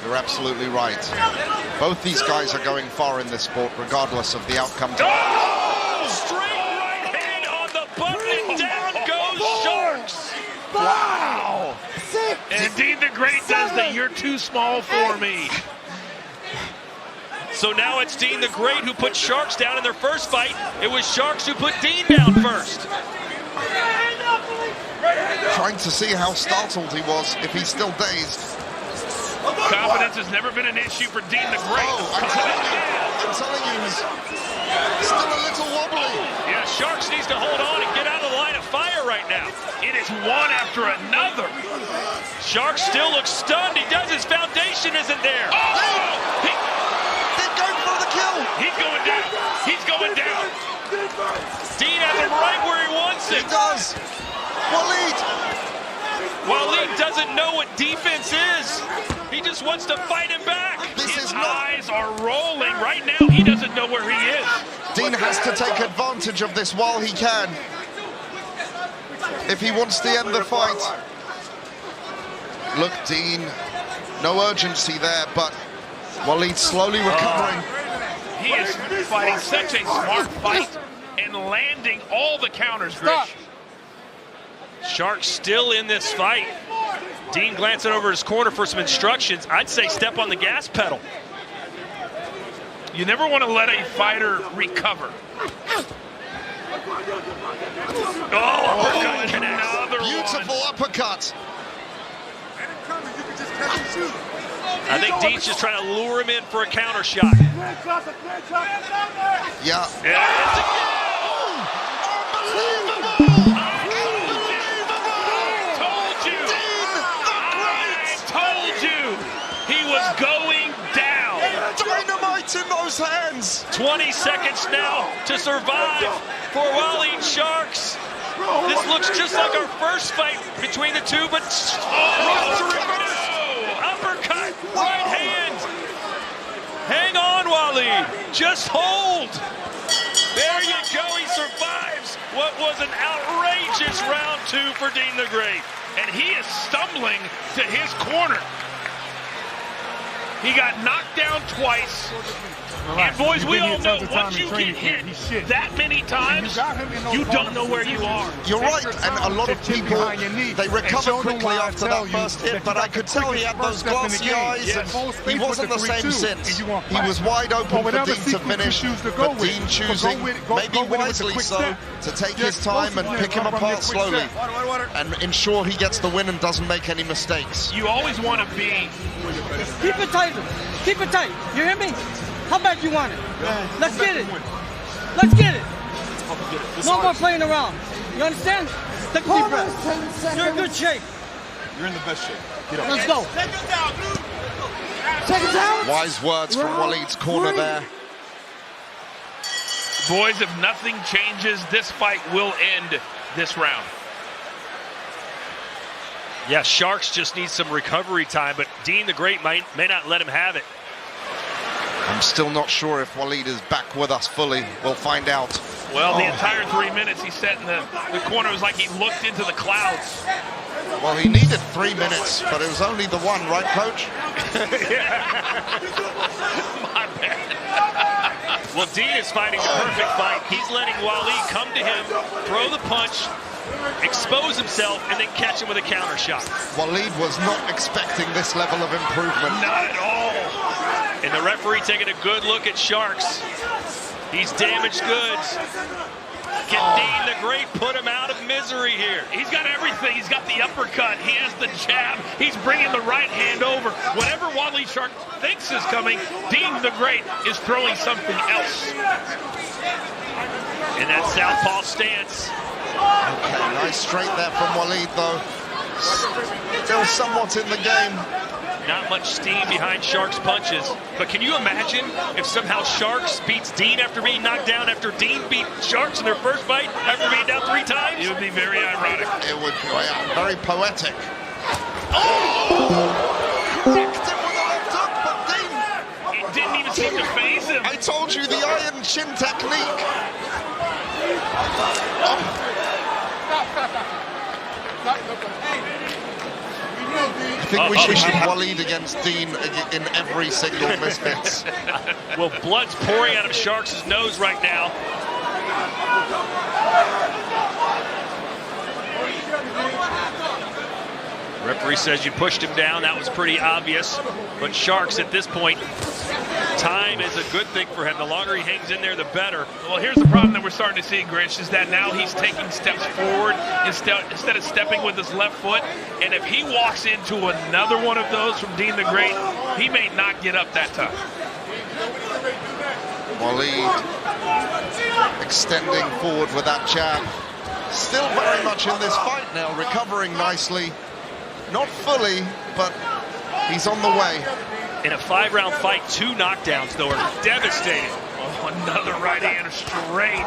You're absolutely right. Both these guys are going far in this sport, regardless of the outcome. Oh! Straight right hand on the button, and down goes Sharks. Wow! And Dean the Great does the "you're too small for me." So now it's Dean the Great who put Sharks down in their first fight. It was Sharks who put Dean down first. Trying to see how startled he was, if he's still dazed. Confidence has never been an issue for Dean the Great. I'm telling you, he's still a little wobbly. Yeah, Sharks needs to hold on and get out of the line of fire right now. It is one after another. Sharks still looks stunned. He does. His foundation isn't there. Oh! He's going for the kill. He's going down. He's going down. Dean has him right where he wants him. He does. Waleed doesn't know what defense is. He just wants to fight him back. His eyes are rolling right now. He doesn't know where he is. Dean has to take advantage of this while he can, if he wants to end the fight. Look, Dean, no urgency there, but Waleed slowly recovering. He is fighting such a smart fight and landing all the counters, Grish. Sharks still in this fight. Dean glancing over his corner for some instructions. I'd say step on the gas pedal. You never want to let a fighter recover. Oh, another beautiful uppercut. I think Dean's just trying to lure him in for a counter shot. Yeah. He was going down. Dynamite in those hands. 20 seconds now to survive for Waleed Sharks. This looks just like our first fight between the two, but uppercut, right hand. Hang on, Waleed. Just hold. There you go. He survives what was an outrageous round two for Dean the Great. And he is stumbling to his corner. He got knocked down twice. And boys, we all know once you get hit that many times, you don't know where you are. You're right, and a lot of people, they recover quickly after that first hit, but I could tell he had those glassy eyes, and he wasn't the same since. He was wide open for Dean to finish, but Dean choosing, maybe wisely so, to take his time and pick him apart slowly and ensure he gets the win and doesn't make any mistakes. You always want to be... Keep it tight. Keep it tight. You hear me? How bad you want it? Let's get it. Let's get it. No more playing around. You understand? Take a deep breath. You're in good shape. You're in the best shape. Get up. Let's go. Take it down. Wise words from Waleed's corner there. Boys, if nothing changes, this fight will end this round. Yeah, Sharks just need some recovery time, but Dean the Great may not let him have it. I'm still not sure if Waleed is back with us fully. We'll find out. Well, the entire 3 minutes he sat in the corner, it was like he looked into the clouds. Well, he needed 3 minutes, but it was only the one, right, Coach? My bad. Well, Dean is fighting the perfect fight. He's letting Waleed come to him, throw the punch, expose himself, and then catch him with a counter shot. Waleed was not expecting this level of improvement. Not at all. And the referee taking a good look at Sharks. He's damaged goods. Can Dean the Great put him out of misery here? He's got everything. He's got the uppercut. He has the jab. He's bringing the right hand over. Whatever Wally Shark thinks is coming, Dean the Great is throwing something else. In that southpaw stance. Okay, nice straight there from Walid, though. Still somewhat in the game. Not much steam behind Shark's punches. But can you imagine if somehow Sharks beats Dean after being knocked down, after Dean beat Sharks in their first fight, after being down 3 times? It would be very ironic. It would be very poetic. Oh! Cracked him with a left hook, but Dean... It didn't even seem to phase him. I told you, the iron chin technique. I think we should have Walid against Dean in every single Misfits. Well, blood's pouring out of Sharks' nose right now. Referee says you pushed him down. That was pretty obvious. But Sharks at this point, time is a good thing for him. The longer he hangs in there, the better. Well, here's the problem that we're starting to see, Grinch, is that now he's taking steps forward instead of stepping with his left foot. And if he walks into another one of those from Dean the Great, he may not get up that time. Walid extending forward with that jab. Still very much in this fight now, recovering nicely. Not fully, but he's on the way. In a 5-round fight, 2 knockdowns, though, are devastating. Oh, another right hand straight.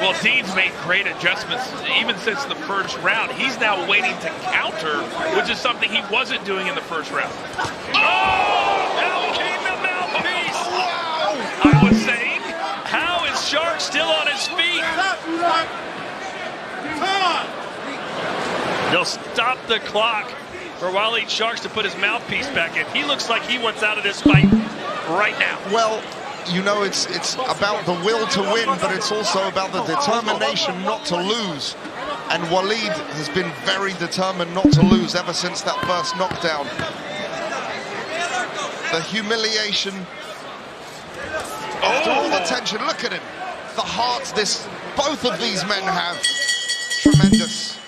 Well, Dean's made great adjustments even since the first round. He's now waiting to counter, which is something he wasn't doing in the first round. Oh! Out came the mouthpiece! I was saying, how is Shark still on his feet? They'll stop the clock for Waleed Sharks to put his mouthpiece back in. He looks like he wants out of this fight right now. Well, you know, it's about the will to win, but it's also about the determination not to lose. And Walid has been very determined not to lose ever since that first knockdown. The humiliation, after all the tension, look at him. The heart both of these men have. Tremendous.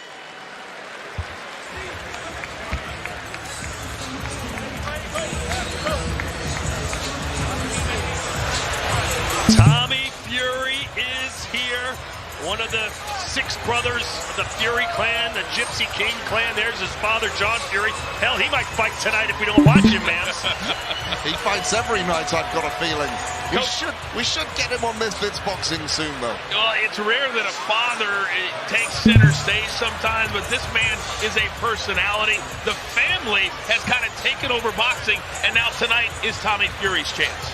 Tommy Fury is here. One of the 6 brothers of the Fury clan, the Gypsy King clan. There's his father, John Fury. Hell, he might fight tonight if we don't watch him, man. He fights every night, I've got a feeling. We should get him on this Blitz boxing soon, though. Well, it's rare that a father takes center stage sometimes, but this man is a personality. The family has kind of taken over boxing, and now tonight is Tommy Fury's chance.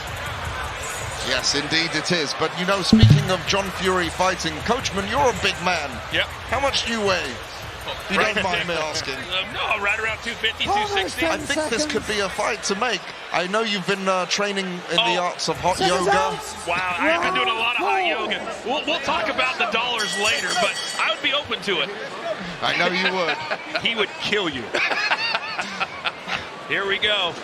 Yes, indeed it is. But, you know, speaking of John Fury fighting, Coachman, you're a big man. Yep. How much do you weigh? You don't mind me asking. No, right around 250, 260. I think this could be a fight to make. I know you've been training in the arts of hot yoga. Wow, I have been doing a lot of hot yoga. We'll talk about the dollars later, but I would be open to it. I know you would. He would kill you. Here we go.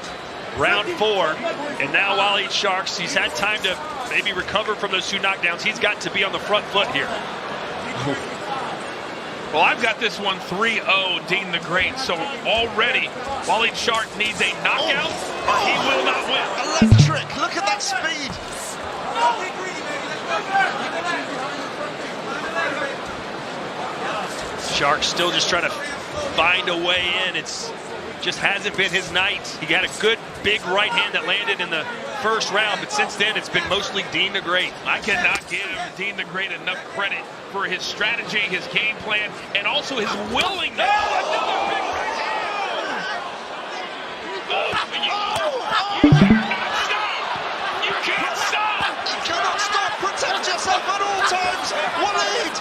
Round 4, and now Waleed Sharks, he's had time to maybe recover from those 2 knockdowns. He's got to be on the front foot here. Well, I've got this one 3-0, Dean the Great. So already, Waleed Shark needs a knockout, or he will not win. Electric! Look at that speed! Shark's still just trying to find a way in. It's just hasn't been his night. He got a good big right hand that landed in the first round, but since then it's been mostly Dean the Great. I cannot give Dean the Great enough credit for his strategy, his game plan, and also his willingness. You can't stop! You cannot stop! Protect yourself at all times! Walid!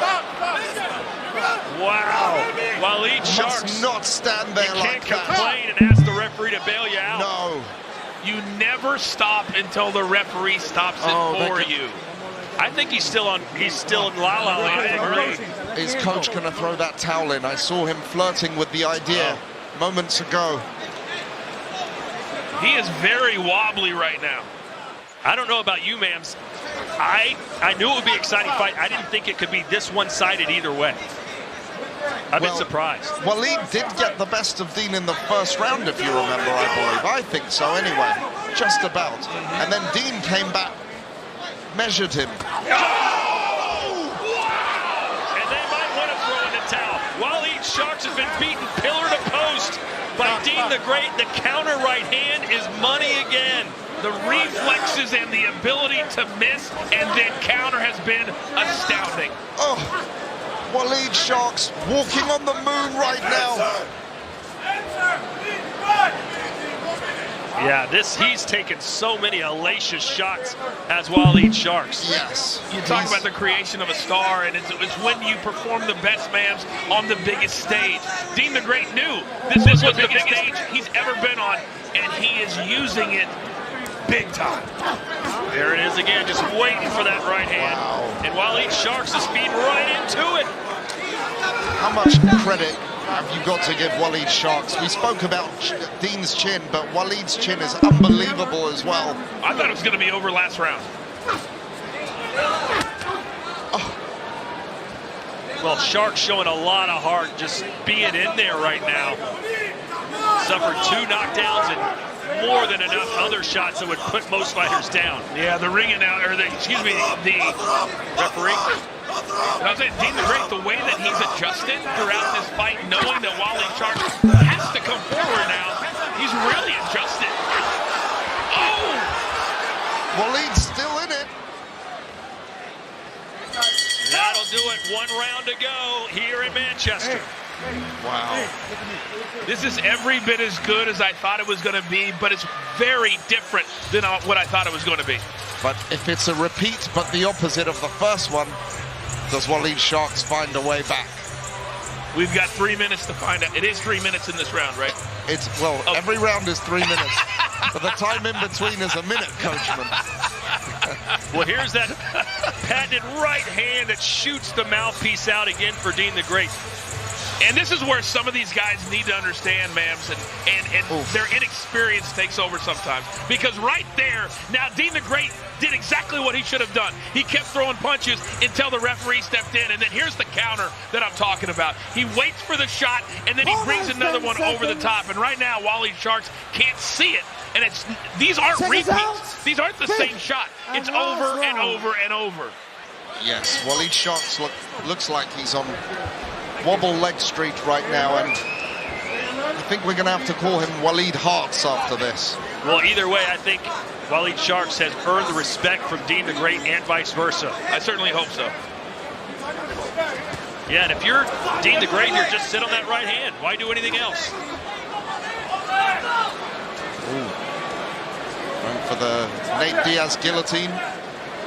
Wow. Waleed Sharks must not stand there like that. You can't complain and ask the referee to bail you out. No. You never stop until the referee stops it for you. I think he's still in La La Land. I agree. Is coach going to throw that towel in? I saw him flirting with the idea moments ago. He is very wobbly right now. I don't know about you, ma'ams. I knew it would be an exciting fight. I didn't think it could be this one-sided either way. I've been surprised. Waleed did get the best of Dean in the first round, if you remember, I believe. I think so, anyway. Just about. And then Dean came back, measured him. Oh! And they might want to throw in the towel. Waleed Sharks has been beaten pillar to post by Dean the Great. The counter right hand is money again. The reflexes and the ability to miss and then counter has been astounding. Oh, Waleed Sharks walking on the moon right now. Yeah, he's taken so many hellacious shots as Waleed Sharks. Yes. You talk about the creation of a star, and it's when you perform the best, ma'ams, on the biggest stage. Dean the Great knew this was the biggest stage he's ever been on, and he is using it big time. There it is again, just waiting for that right hand. Wow. And Waleed Sharks is feeding right into it. How much credit have you got to give Waleed Sharks? We spoke about Dean's chin, but Waleed's chin is unbelievable as well. I thought it was going to be over last round. Oh. Well, Sharks showing a lot of heart just being in there right now. Suffered 2 knockdowns and more than enough other shots that would put most fighters down. Yeah, the ring announcer, the referee. I was saying, Dean the Great, the way that he's adjusted throughout this fight, knowing that Waleed Sharks has to come forward now, he's really adjusted. Oh! Waleed's still in it. That'll do it. 1 round to go here in Manchester. Wow. This is every bit as good as I thought it was going to be, but it's very different than what I thought it was going to be. But if it's a repeat, but the opposite of the first one, does Waleed Sharks find a way back? We've got 3 minutes to find out. It is 3 minutes in this round, right? It's, well, every round is 3 minutes. But the time in between is a minute, Coachman. Well, here's that patented right hand that shoots the mouthpiece out again for Dean the Great. And this is where some of these guys need to understand, ma'ams, and their inexperience takes over sometimes. Because right there, now Dean the Great did exactly what he should have done. He kept throwing punches until the referee stepped in. And then here's the counter that I'm talking about. He waits for the shot, and then he brings another one over the top. And right now, Waleed Sharks can't see it. And these aren't repeats. These aren't the same shot. It's over and over and over. Yes, Waleed Sharks looks like he's on wobble leg street right now, and I think we're going to have to call him Waleed Hearts after this. Well, either way, I think Waleed Sharks has earned the respect from Dean the Great and vice versa. I certainly hope so. Yeah, and if you're Dean the Great, you're just sit on that right hand. Why do anything else? Ooh. Going for the Nate Diaz guillotine.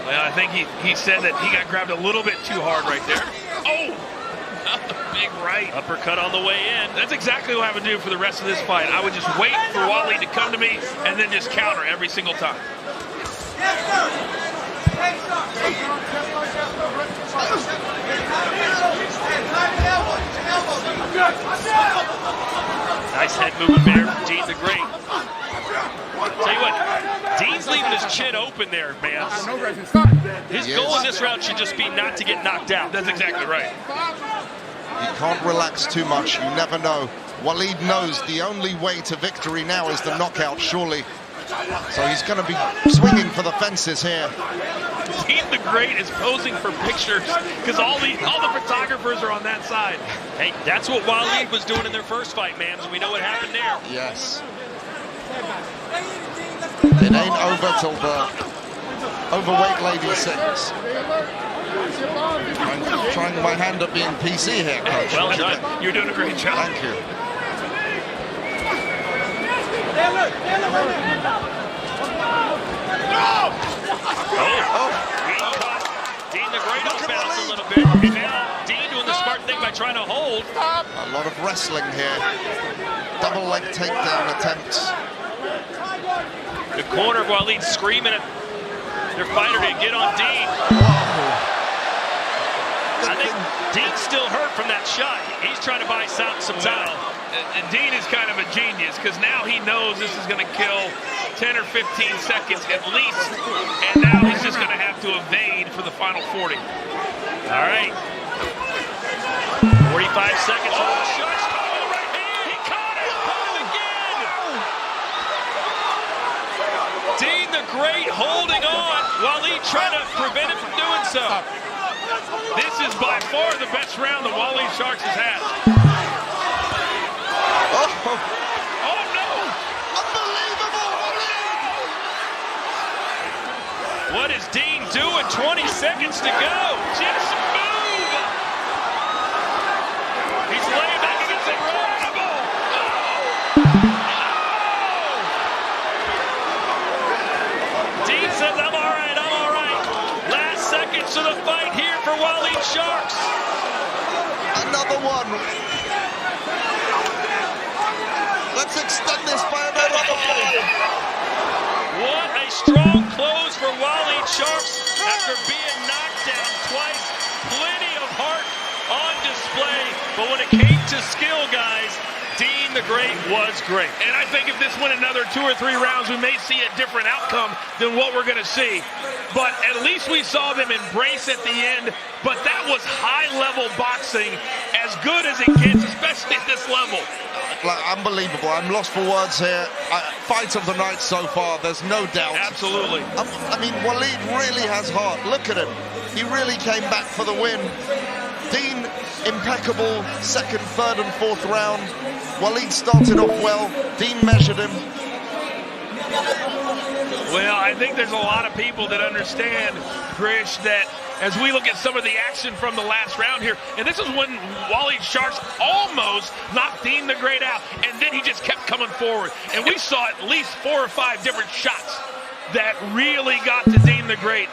Well, I think he said that he got grabbed a little bit too hard right there. Oh! Big right. Uppercut on the way in. That's exactly what I would do for the rest of this fight. I would just wait for Waleed to come to me and then just counter every single time. Nice head movement there from Dean the Great. Tell you what, Dean's leaving his chin open there, man. His goal in this round should just be not to get knocked out. That's exactly right. You can't relax too much. You never know. Waleed knows the only way to victory now is the knockout, surely. So he's going to be swinging for the fences here. Dean the Great is posing for pictures because all the photographers are on that side. Hey, that's what Waleed was doing in their first fight, man. So we know what happened there. Yes. It ain't over till the overweight lady sings. I'm trying my hand at being PC here, Coach. Well done. You're doing a great job. Thank you. Dean the Great off balance a little bit. And now Dean doing the smart thing by trying to hold. A lot of wrestling here. Double leg takedown attempts. The corner of Waleed screaming at their fighter to get on Dean. I think Dean's still hurt from that shot. He's trying to buy some time. And Dean is kind of a genius because now he knows this is going to kill 10 or 15 seconds at least, and now he's just going to have to evade for the final 40. All right. 45 seconds. Oh, shots caught with the right hand. He caught it. Caught it again. Dean the Great holding on while he trying to prevent him from doing so. This is by far the best round the Wally Sharks has had. Oh no! Unbelievable! What is Dean doing? 20 seconds to go. Just move. He's laying back against the incredible. Dean says, I'm all right, I'm all right. Last seconds of the fight here for Wally Sharks. Another one. Let's extend this by another one. What a strong close for Wally Sharks after being knocked down twice. Plenty of heart on display. But when it came to skill, guys, Dean the Great was great. And I think if this went another 2 or 3 rounds, we may see a different outcome than what we're going to see. But at least we saw them embrace at the end. But that was high-level boxing, as good as it gets, especially at this level. Like, unbelievable. I'm lost for words here. Fight of the night so far, there's no doubt. Absolutely. I mean, Waleed really has heart. Look at him. He really came back for the win. Dean, impeccable second, third, and fourth round. Waleed started off well. Dean measured him. Well, I think there's a lot of people that understand, Grish, that as we look at some of the action from the last round here, and this is when Wally Sharks almost knocked Dean the Great out, and then he just kept coming forward. And we saw at least 4 or 5 different shots that really got to Dean the Great.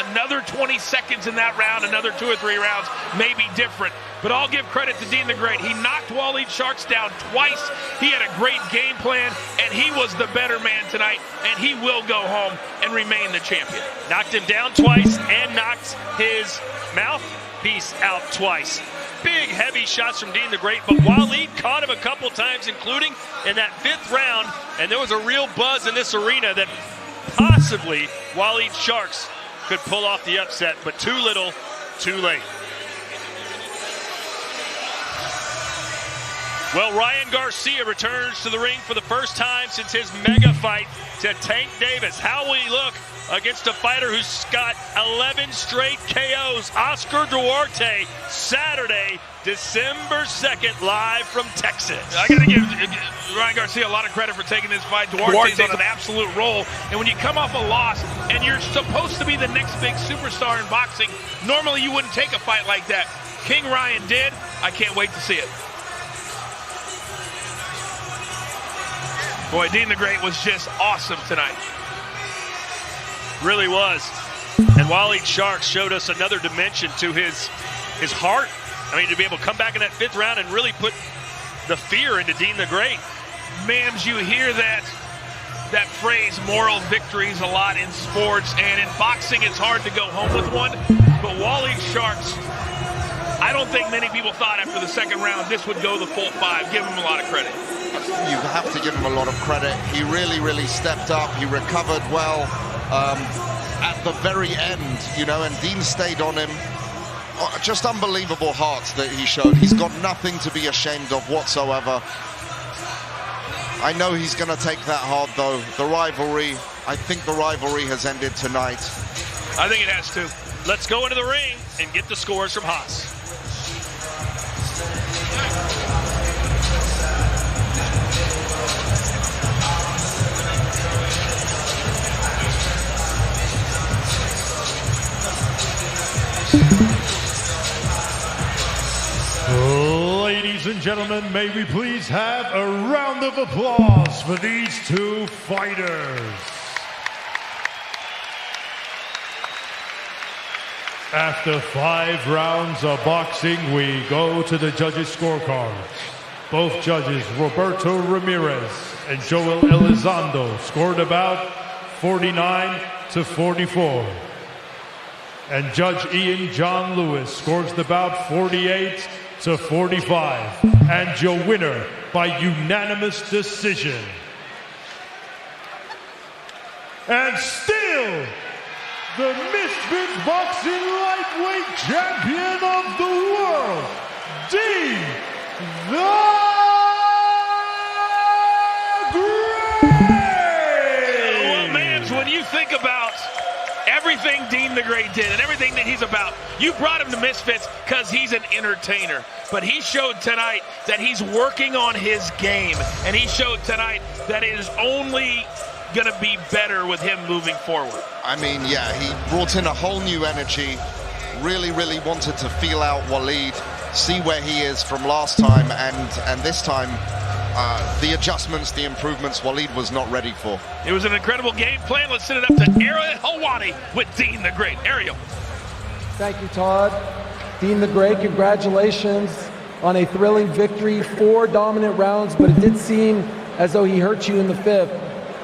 Another 20 seconds in that round, another 2 or 3 rounds may be different. But I'll give credit to Dean the Great. He knocked Wally Sharks down twice. He had a great game plan, and he was the better man tonight, and he will go home and remain the champion. Knocked him down twice and knocked his mouthpiece out twice. Big, heavy shots from Dean the Great, but Waleed caught him a couple times, including in that 5th round, and there was a real buzz in this arena that possibly Waleed Sharks could pull off the upset, but too little, too late. Well, Ryan Garcia returns to the ring for the first time since his mega fight to Tank Davis. How will he look against a fighter who's got 11 straight KOs? Oscar Duarte, Saturday, December 2nd, live from Texas. I got to give Ryan Garcia a lot of credit for taking this fight. Duarte's on an absolute roll. And when you come off a loss and you're supposed to be the next big superstar in boxing, normally you wouldn't take a fight like that. King Ryan did. I can't wait to see it. Boy, Dean the Great was just awesome tonight. Really was. And Waleed Sharks showed us another dimension to his heart. I mean, to be able to come back in that 5th round and really put the fear into Dean the Great. Mams, you hear that phrase, moral victories, a lot in sports, and in boxing it's hard to go home with one. But Waleed Sharks, I don't think many people thought after the 2nd round this would go the full 5. Give him a lot of credit. You have to give him a lot of credit. He really, really stepped up. He recovered well at the very end, you know, and Dean stayed on him. Just unbelievable heart that he showed. He's got nothing to be ashamed of whatsoever. I know he's going to take that hard, though. The rivalry, I think the rivalry has ended tonight. I think it has to. Let's go into the ring and get the scores from Haas. Ladies and gentlemen, may we please have a round of applause for these 2 fighters. After 5 rounds of boxing, we go to the judges' scorecards. Both judges, Roberto Ramirez and Joel Elizondo, scored about 49-44. And Judge Ian John Lewis scores the bout 48-45. And your winner by unanimous decision. And still, the Misfits Boxing Lightweight Champion of the World, Dean the Great! Well, Mams, when you think about everything Dean the Great did and everything that he's about, you brought him to Misfits because he's an entertainer. But he showed tonight that he's working on his game, and he showed tonight that it is only going to be better with him moving forward. I mean, yeah, he brought in a whole new energy, really wanted to feel out Waleed, see where he is from last time, and this time the adjustments, the improvements Waleed was not ready for. It was an incredible game plan. Let's send it up to Ariel Helwani with Dean the Great. Ariel. Thank you, Todd. Dean the Great, congratulations on a thrilling victory, 4 dominant rounds, but it did seem as though he hurt you in the 5th.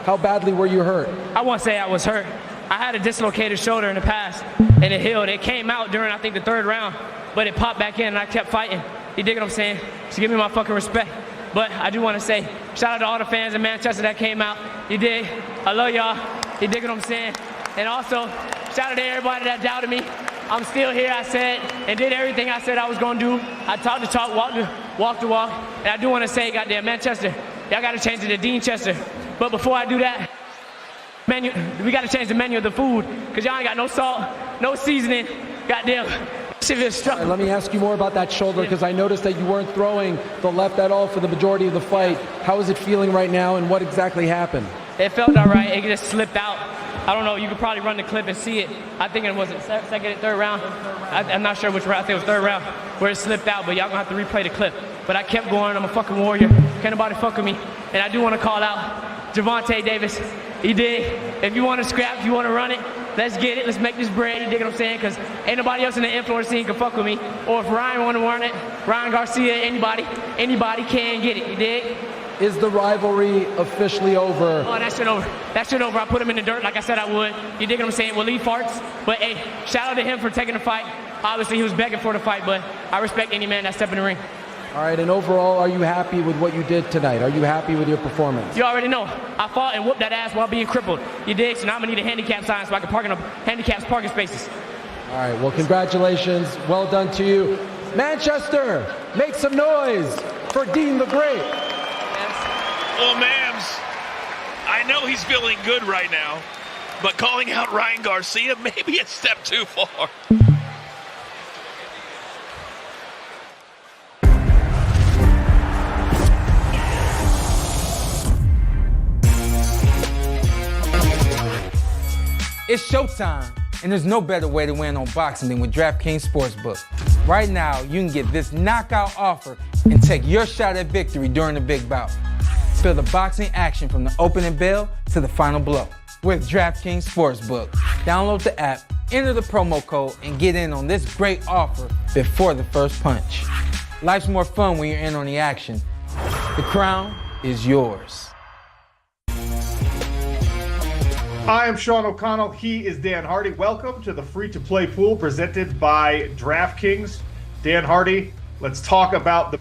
How badly were you hurt? I won't say I was hurt. I had a dislocated shoulder in the past, and it healed. It came out during, I think, the 3rd round, but it popped back in, and I kept fighting. You dig what I'm saying? So give me my fucking respect. But I do want to say, shout out to all the fans in Manchester that came out. You dig? I love y'all. You dig what I'm saying? And also, shout out to everybody that doubted me. I'm still here, I said, and did everything I said I was going to do. I talked the talk, walked the walk. And I do want to say, goddamn, Manchester, y'all got to change it to Deanchester. But before I do that, we got to change the menu of the food, because y'all ain't got no salt, no seasoning. Goddamn, shit is struck. Let me ask you more about that shoulder, because I noticed that you weren't throwing the left at all for the majority of the fight. How is it feeling right now, and what exactly happened? It felt all right. It just slipped out. I don't know. You could probably run the clip and see it. I think it was the 2nd and 3rd round. I'm not sure which round. I think it was 3rd round where it slipped out, but y'all going to have to replay the clip. But I kept going. I'm a fucking warrior. Can't nobody fuck with me. And I do want to call out Gervonta Davis. He did. If you want to scrap, if you want to run it, let's get it. Let's make this bread. You dig what I'm saying? Because ain't nobody else in the influencer scene can fuck with me. Or if Ryan want to run it, Ryan Garcia, anybody can get it. You dig? Is the rivalry officially over? Oh, that shit over. That shit over. I put him in the dirt like I said I would. You dig what I'm saying? Waleed farts. But hey, shout out to him for taking the fight. Obviously, he was begging for the fight, but I respect any man that step in the ring. All right, and overall, are you happy with what you did tonight? Are you happy with your performance? You already know. I fought and whooped that ass while being crippled. You dig? So now I'm going to need a handicap sign so I can park in the handicapped parking spaces. All right, well, congratulations. Well done to you. Manchester, make some noise for Dean the Great. Well, Mams, I know he's feeling good right now, but calling out Ryan Garcia may be a step too far. It's showtime, and there's no better way to win on boxing than with DraftKings Sportsbook. Right now, you can get this knockout offer and take your shot at victory during the big bout. Feel the boxing action from the opening bell to the final blow with DraftKings Sportsbook. Download the app, enter the promo code, and get in on this great offer before the first punch. Life's more fun when you're in on the action. The crown is yours. I am Sean O'Connell. He is Dan Hardy. Welcome to the free-to-play pool presented by DraftKings. Dan Hardy, let's talk about the